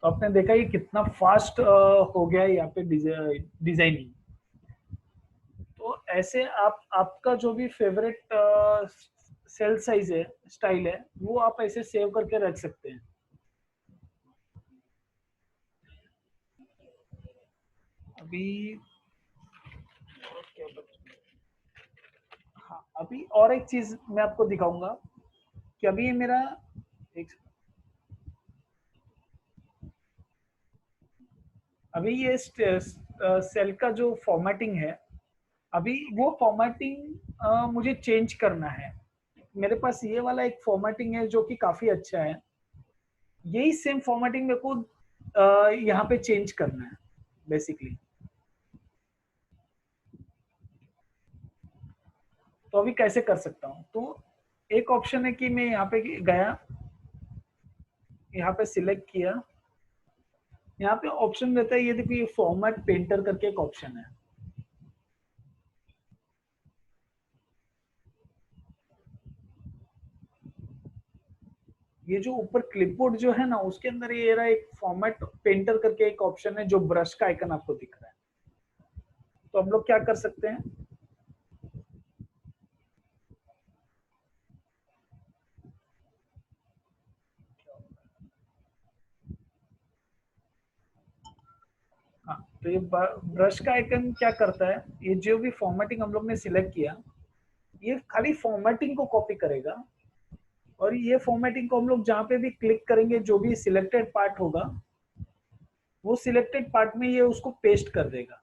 तो आपने देखा ये कितना फास्ट हो गया है यहाँ पे डिजाइनिंग। तो ऐसे आप आपका जो भी फेवरेट सेल साइज है, स्टाइल है, वो आप ऐसे सेव करके रख सकते हैं। अभी हाँ, अभी और एक चीज मैं आपको दिखाऊंगा कि अभी ये मेरा एक अभी ये सेल का जो फॉर्मेटिंग है, अभी वो फॉर्मेटिंग मुझे चेंज करना है। मेरे पास ये वाला एक फॉर्मेटिंग है जो कि काफी अच्छा है, यही सेम फॉर्मेटिंग मेरे को यहाँ पे चेंज करना है बेसिकली। तो अभी कैसे कर सकता हूँ, तो एक ऑप्शन है कि मैं यहाँ पे गया, यहाँ पे सिलेक्ट किया, यहाँ पे ऑप्शन रहता है, ये देखिए ये फॉर्मेट पेंटर करके एक ऑप्शन है। ये जो ऊपर क्लिपबोर्ड जो है ना, उसके अंदर ये रहा एक फॉर्मेट पेंटर करके एक ऑप्शन है, जो ब्रश का आइकन आपको दिख रहा है। तो हम लोग क्या कर सकते हैं, हाँ, तो ये ब्रश का आइकन क्या करता है, ये जो भी फॉर्मेटिंग हम लोग ने सिलेक्ट किया, ये खाली फॉर्मेटिंग को कॉपी करेगा और ये फॉर्मेटिंग को हम लोग जहां पे भी क्लिक करेंगे, जो भी सिलेक्टेड पार्ट होगा, वो सिलेक्टेड पार्ट में ये उसको पेस्ट कर देगा।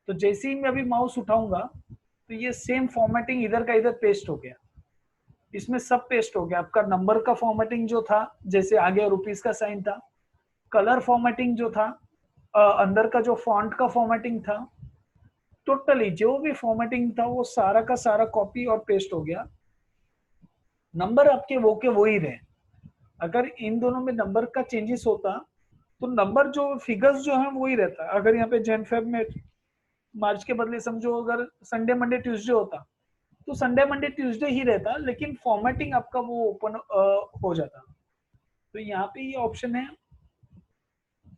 तो जैसे ही मैं अभी माउस उठाऊंगा तो ये सेम फॉर्मेटिंग इधर का इधर पेस्ट हो गया, इसमें सब पेस्ट हो गया। आपका नंबर का फॉर्मेटिंग जो था, जैसे आगे रुपीस का साइन था, कलर फॉर्मेटिंग जो था, अंदर का जो फॉन्ट का फॉर्मेटिंग था, टोटली जो भी फॉर्मेटिंग था वो सारा का सारा कॉपी और पेस्ट हो गया। नंबर आपके वो के वो ही रहे। अगर इन दोनों में नंबर का चेंजेस होता तो नंबर जो फिगर्स जो है वो ही रहता। अगर यहाँ पे जन फेब में मार्च के बदले समझो अगर संडे मंडे ट्यूसडे होता तो संडे मंडे ट्यूसडे ही रहता, लेकिन फॉर्मेटिंग आपका वो ओपन हो जाता। तो यहाँ पे ये ऑप्शन है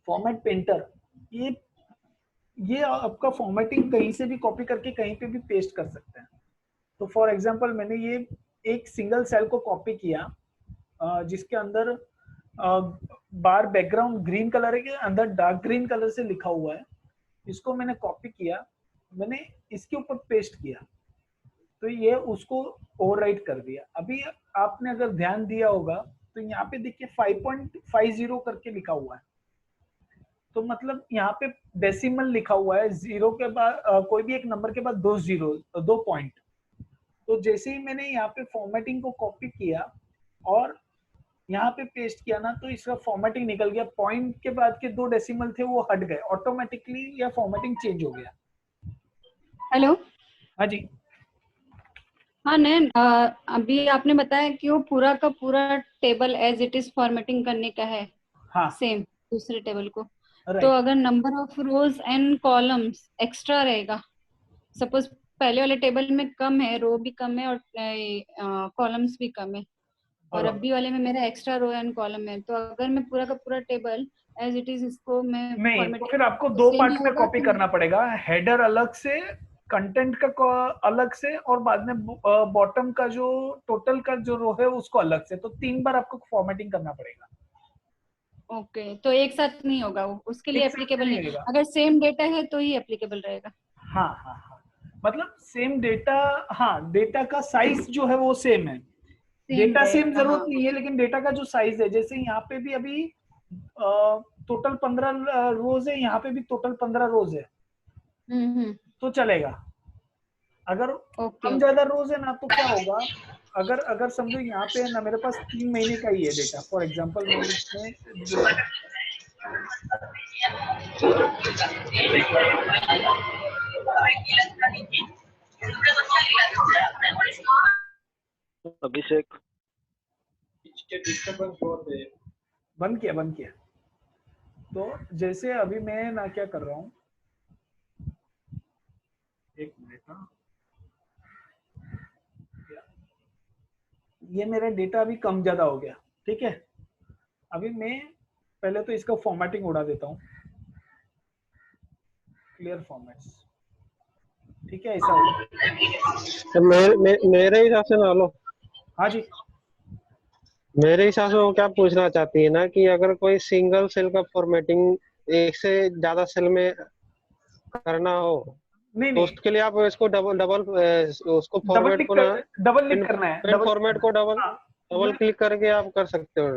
फॉर्मेट पेंटर, ये आपका फॉर्मेटिंग कहीं से भी कॉपी करके कहीं पे भी पेस्ट कर सकते हैं। तो फॉर एग्जांपल मैंने ये एक सिंगल सेल को कॉपी किया, जिसके अंदर बार बैकग्राउंड ग्रीन कलर के अंदर डार्क ग्रीन कलर से लिखा हुआ है, इसको मैंने कॉपी किया, मैंने इसके ऊपर पेस्ट किया, तो ये उसको ओवरराइट कर दिया। अभी आपने अगर ध्यान दिया होगा तो यहाँ पे देखिए 5.50 करके लिखा हुआ है, तो मतलब यहाँ पे डेसिमल लिखा हुआ है, जीरो के बाद कोई भी एक नंबर के बाद 2 पॉइंट। तो जैसे ही मैंने यहाँ पे फॉर्मेटिंग को कॉपी किया और यहाँ पे पेस्ट किया ना, तो इसका फॉर्मेटिंग निकल गया। पॉइंट के बाद के 2 डेसिमल थे वो हट गए, ऑटोमेटिकली यह फॉर्मेटिंग चेंज हो गया। हेलो, हाँ जी, हाँ नयन, अभी आपने बताया कि वो पूरा का पूरा table as it is formatting करने का है, हाँ सेम दूसरे टेबल को। तो राइट। अगर number of rose and columns extra रहेगा, सपोज पहले वाले टेबल में कम है, रो भी कम है और कॉलम्स भी कम है, और बराबर। अभी वाले में मेरा एक्स्ट्रा रो एंड कॉलम है, तो अगर मैं पूरा का पूरा टेबल एज इट इज इसको मैं नहीं, तो फॉर्मेटिंग, फिर आपको दो सेम ही पार्ट में होगा कॉपी कि करना पड़ेगा, हेडर अलग से, कंटेंट का अलग से, और बाद में बॉटम का जो टोटल का जो रो है उसको अलग से। तो 3 बार आपको फॉर्मेटिंग करना पड़ेगा। ओके, तो एक साथ नहीं होगा वो, उसके लिए एक साथ एप्लीकेबल नहीं नहीं, होगा। अगर सेम डेटा है तो ही एप्लीकेबल रहेगा। हाँ हाँ हाँ, मतलब सेम डेटा, हाँ डेटा का साइज जो है वो सेम है, डेटा सेम रहेगा, जरूरत हाँ। नहीं है, लेकिन डेटा का जो साइज है, जैसे यहाँ पे भी अभी टोटल 15 रोज है, यहाँ पे भी टोटल 15 रोज है, तो चलेगा। अगर ओके कम ज्यादा रोज है ना तो क्या होगा, अगर अगर समझो यहाँ पे है ना मेरे पास 3 महीने का ही है डेटा, फॉर एग्जांपल मैं इसमें अभिषेक पीछे डिस्टर्बेंस बहुत है। बंद किया। तो जैसे अभी मैं ना क्या कर रहा हूँ, एक मिनट ना, ये मेरा डेटा अभी कम ज्यादा हो गया, ठीक है। अभी मैं पहले तो इसका फॉर्मेटिंग उड़ा देता हूँ, क्लियर फॉर्मेट्स, ठीक है, ऐसा होगा। तो मेरे हिसाब से ना लो, हाँ जी, मेरे हिसाब से वो क्या पूछना चाहती है ना कि अगर कोई सिंगल सेल का फॉर्मेटिंग एक से ज्यादा सेल में करना हो नहीं तो नहीं, उसके लिए आप इसको डबल डबल उसको डबल फॉर्मेट को ना क्लिक करना है, प्रिंट फॉर्मेट को डबल हाँ, डबल क्लिक करके आप कर सकते हो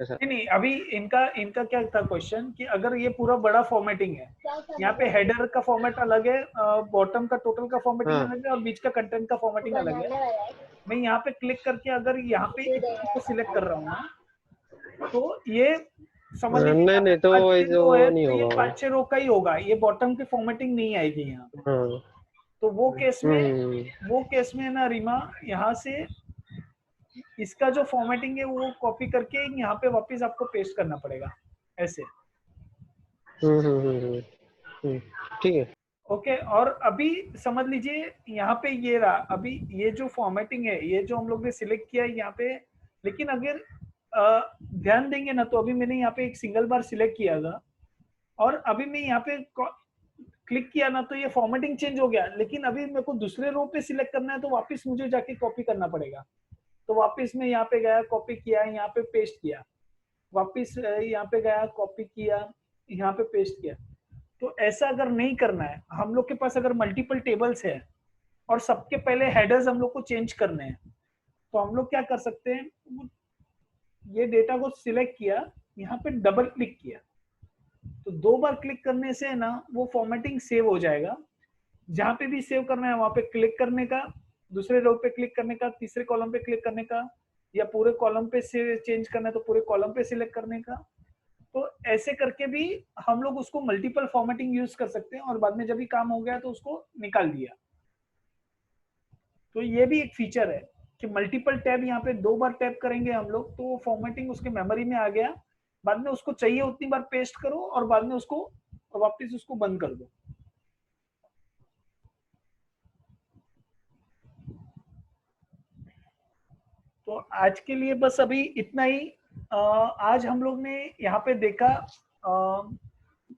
ऐसा। नहीं नहीं, अभी इनका इनका क्या था क्वेश्चन कि अगर ये पूरा बड़ा फॉर्मेटिंग है, यहाँ पे हेडर का फॉर्मेट अलग है, बॉटम का टोटल का फॉर्मेटिंग हाँ अलग है, और बीच का कंटेंट का फॉर्मेटिंग अलग है। मैं यहाँ पे क्लिक करके अगर यहाँ पे इतना को सिलेक्ट कर रहा हूँ ना, तो ये समझ लीजिए नहीं यहाँ पे नहीं, तो 5-6 रो है, वो नहीं तो ये होगा वो। 5-6 रो का ही होगा, ये बॉटम की फॉर्मेटिंग नहीं आएगी यहाँ पे। हाँ तो हम्म वो केस में ना रीमा, यहाँ से इसका जो फॉर्मेटिंग है वो कॉपी करके यहाँ पे वापस आपको पेस्ट करना पड़ेगा, ऐसे। हम्म हम्म हम्म हम्म, हम्म, ठीक है। ओके, और अभी समझ लीजिए यहाँ पे ये रहा, अभी ये जो फॉर्मेटिंग है, ये जो हम लोग ने सिलेक्ट किया है यहाँ पे, लेकिन अगर ध्यान देंगे ना, तो अभी मैंने यहाँ पे एक सिंगल बार सिलेक्ट किया था, और अभी मैं यहाँ पे क्लिक किया ना, तो ये फॉर्मेटिंग चेंज हो गया, लेकिन अभी मेरे को दूसरे रो पे सिलेक्ट करना है, तो वापस मुझे जाके कॉपी करना पड़ेगा। तो वापस मैं यहाँ पे गया, कॉपी किया, यहाँ पे पेस्ट किया, वापस यहाँ पे गया, कॉपी किया, यहाँ पे पेस्ट किया। तो ऐसा अगर नहीं करना है, हम लोग के पास अगर मल्टीपल टेबल्स है और सबके पहले हेडर्स हम लोग को चेंज करने हैं, तो हम लोग क्या कर सकते हैं, ये डेटा को सिलेक्ट किया, यहाँ पे डबल क्लिक किया, तो 2 बार क्लिक करने से ना वो फॉर्मेटिंग सेव हो जाएगा। जहां पे भी सेव करना है वहां पे क्लिक करने का, दूसरे रो पे क्लिक करने का, तीसरे कॉलम पे क्लिक करने का, या पूरे कॉलम पे से चेंज करना है तो पूरे कॉलम पे सिलेक्ट करने का। तो ऐसे करके भी हम लोग उसको मल्टीपल फॉर्मेटिंग यूज कर सकते हैं, और बाद में जब भी काम हो गया तो उसको निकाल दिया। तो ये भी एक फीचर है कि मल्टीपल टैब, यहाँ पे 2 बार टैप करेंगे हम लोग तो वो फॉर्मेटिंग उसके मेमोरी में आ गया, बाद में उसको चाहिए उतनी बार पेस्ट करो और बाद में उसको वापस उसको बंद कर दो। तो आज के लिए बस अभी इतना ही। आज हम लोग ने यहाँ पे देखा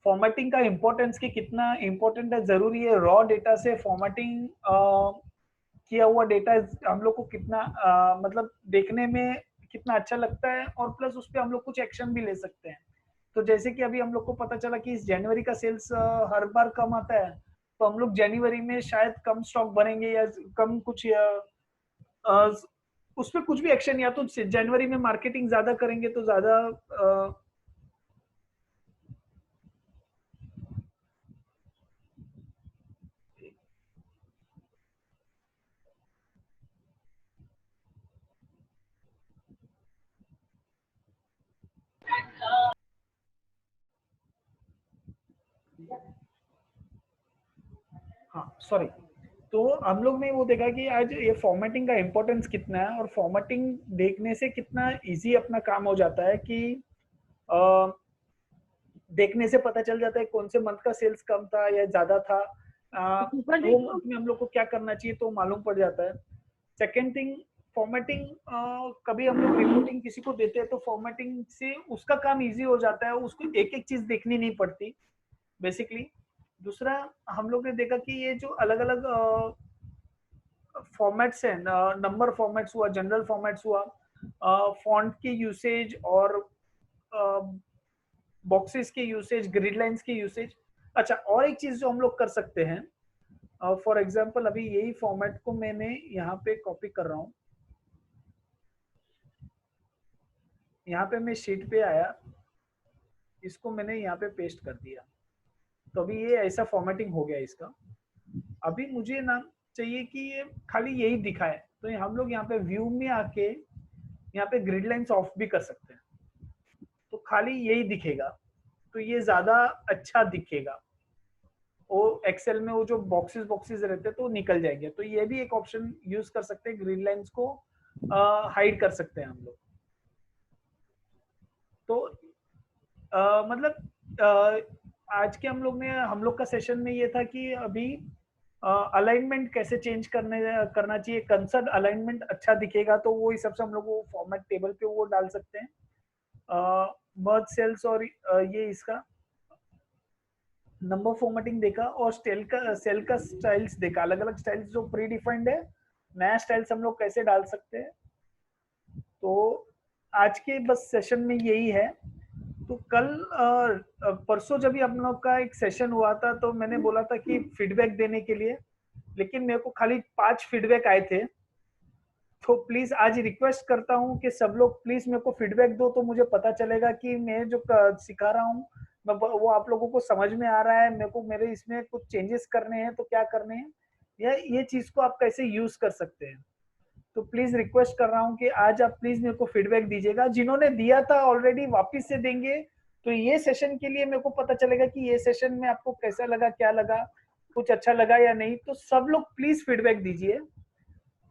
फॉर्मेटिंग का इम्पोर्टेंस, कि कितना इम्पोर्टेंट है, जरूरी है रॉ डेटा से फॉर्मेटिंग किया हुआ डेटा हम लोग को कितना मतलब देखने में कितना अच्छा लगता है, और प्लस उस पर हम लोग कुछ एक्शन भी ले सकते हैं। तो जैसे कि अभी हम लोग को पता चला कि इस जनवरी का सेल्स हर बार कम आता है, तो हम लोग जनवरी में शायद कम स्टॉक भरेंगे या कम कुछ, या उस पर कुछ भी एक्शन, या तो जनवरी में मार्केटिंग ज्यादा करेंगे तो ज्यादा हाँ सॉरी, तो हम लोग ने वो देखा कि आज ये फॉर्मेटिंग का इम्पोर्टेंस कितना है, और फॉर्मेटिंग देखने से कितना इजी अपना काम हो जाता है कि देखने से पता चल जाता है कौन से मंथ का सेल्स कम था या ज्यादा था, तो उसमें हम लोग को क्या करना चाहिए तो मालूम पड़ जाता है। सेकेंड थिंग, फॉर्मेटिंग, कभी हम लोग रिपोर्टिंग किसी को देते हैं तो फॉर्मेटिंग से उसका काम इजी हो जाता है, उसको एक एक चीज देखनी नहीं पड़ती बेसिकली। दूसरा, हम लोग ने देखा कि ये जो अलग अलग फॉर्मेट्स हैं, नंबर फॉर्मेट्स हुआ, जनरल फॉर्मेट्स हुआ, फॉन्ट की यूसेज और बॉक्सेस के यूसेज, ग्रिड लाइंस की यूसेज। अच्छा, और एक चीज जो हम लोग कर सकते हैं, फॉर एग्जांपल अभी यही फॉर्मेट को मैंने यहाँ पे कॉपी कर रहा हूँ, यहाँ पे मैं शीट पे आया, इसको मैंने यहाँ पे पेस्ट कर दिया, तो अभी ये ऐसा फॉर्मेटिंग हो गया इसका। अभी मुझे ना चाहिए कि ये खाली यही दिखाए, तो हम लोग यहाँ पे व्यू में आके यहाँ पे ग्रिड लाइंस ऑफ भी कर सकते हैं, तो खाली यही दिखेगा, तो ये ज्यादा अच्छा दिखेगा। वो एक्सेल में वो जो बॉक्सेस रहते हैं तो मतलब जाएंगे, तो ये भी एक ऑप्शन यूज कर सकते हैं, ग्रिड लाइंस को हाइड कर सकते हैं हम लोग। तो मतलब आज के हम लोग का सेशन में ये था कि अभी अलाइनमेंट कैसे चेंज करना चाहिए, कंसर्न अलाइनमेंट अच्छा दिखेगा तो वो हिसाब से हम लोग वो फॉर्मेट टेबल पे वो डाल सकते हैं। मर्ज सेल्स और ये इसका नंबर फॉर्मेटिंग देखा, और सेल का स्टाइल्स देखा, अलग अलग स्टाइल्स जो प्री डिफाइंड है, नया स्टाइल्स हम लोग कैसे डाल सकते हैं। तो आज के बस सेशन में यही है। तो कल परसों जब भी हम लोग का एक सेशन हुआ था तो मैंने बोला था कि फीडबैक देने के लिए, लेकिन मेरे को खाली 5 फीडबैक आए थे। तो प्लीज आज रिक्वेस्ट करता हूँ कि सब लोग प्लीज मेरे को फीडबैक दो, तो मुझे पता चलेगा कि मैं जो सिखा रहा हूँ वो आप लोगों को समझ में आ रहा है, मेरे को मेरे इसमें कुछ चेंजेस करने हैं तो क्या करने हैं, या ये चीज को आप कैसे यूज कर सकते हैं। तो प्लीज रिक्वेस्ट कर रहा हूँ कि आज आप प्लीज मेरे को फीडबैक दीजिएगा। जिन्होंने दिया था ऑलरेडी वापस से देंगे, तो ये सेशन के लिए मेरे को पता चलेगा कि ये सेशन में आपको कैसा लगा, क्या लगा, कुछ अच्छा लगा या नहीं। तो सब लोग प्लीज फीडबैक दीजिए।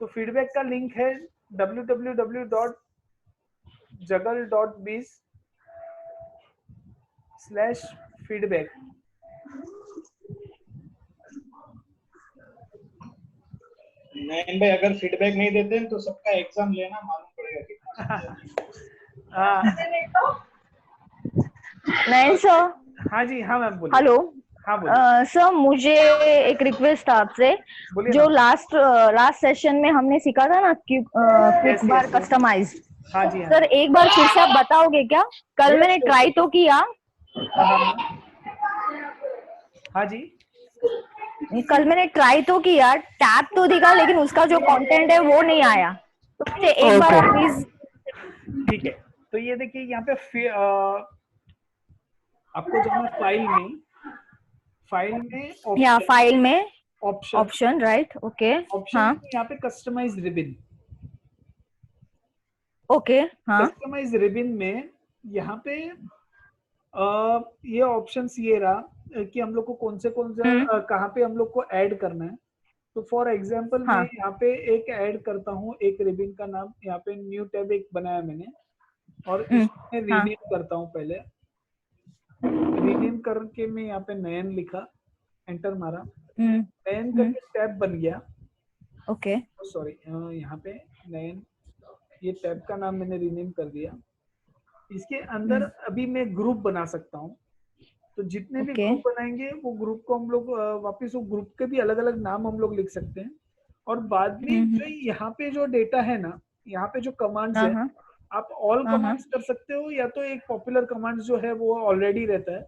तो फीडबैक का लिंक है www.juggle.biz/feedback। नयन भाई, अगर फीडबैक नहीं देते हैं तो सबका एग्जाम लेना मालूम पड़ेगा कितना। नयन सर। हाँ जी, हाँ मैम बोलिए। हेलो। हाँ बोलिए। सर मुझे एक रिक्वेस्ट था आपसे, जो लास्ट सेशन में हमने सीखा था ना क्विक बार कस्टमाइज। हाँ जी, हाँ। सर एक बार फिर से आप बताओगे क्या? कल मैंने ट्राई तो किया। हाँ जी, कल मैंने ट्राई तो किया, टैब तो दिखा, लेकिन उसका जो कंटेंट है वो नहीं आया। तो मुझे एक बार प्लीज। ठीक है, तो ये देखिए यहाँ पे आपको जाना फाइल में ऑप्शन राइट। ओके। हाँ, यहाँ पे कस्टमाइज रिबन। ओके। हाँ, कस्टमाइज रिबन में यहाँ पे ये ऑप्शंस ये रहा कि हम लोग को कौन से कहाँ पे हम लोग को ऐड करना है। तो फॉर एग्जांपल मैं यहाँ पे एक ऐड करता हूँ, एक रिबन का नाम, यहाँ पे न्यू टैब एक बनाया मैंने, और इसमें रीनेम करता हूँ। पहले रीनेम करके मैं यहाँ पे नयन लिखा, एंटर मारा, नयन करके टैब बन गया। ओके, सॉरी, यहाँ पे नयन, ये टैब का नाम मैंने रीनेम कर दिया। इसके अंदर अभी मैं ग्रुप बना सकता हूँ। तो जितने भी ग्रुप बनाएंगे वो ग्रुप को हम लोग वापस वो ग्रुप के भी अलग अलग नाम हम लोग लिख सकते हैं। और बाद में जो यहाँ पे जो डेटा है ना, यहाँ पे जो कमांड्स है, आप ऑल कमांड्स कर सकते हो, या तो एक पॉपुलर कमांड्स जो है वो ऑलरेडी रहता है,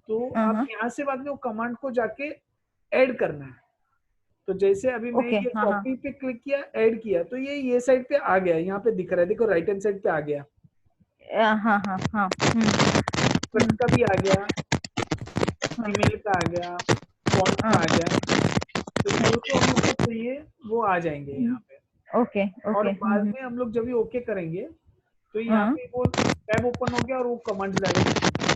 तो आप यहाँ से बाद में वो कमांड को जाके ऐड करना है। तो जैसे अभी मैं ये कॉपी पे क्लिक किया, ऐड किया, तो ये साइड पे आ गया, यहाँ पे दिख रहा है, देखो राइट हैंड साइड पे आ गया। टेक्स्ट का भी आ गया, ईमेल का आ गया, फॉन्ट का आ गया। तो जो हम लोग को चाहिए वो आ जाएंगे यहाँ पे। ओके। और बाद में हम लोग जब भी ओके करेंगे तो यहाँ पे वो टैब ओपन हो गया और वो कमांड्स डायरेक्ट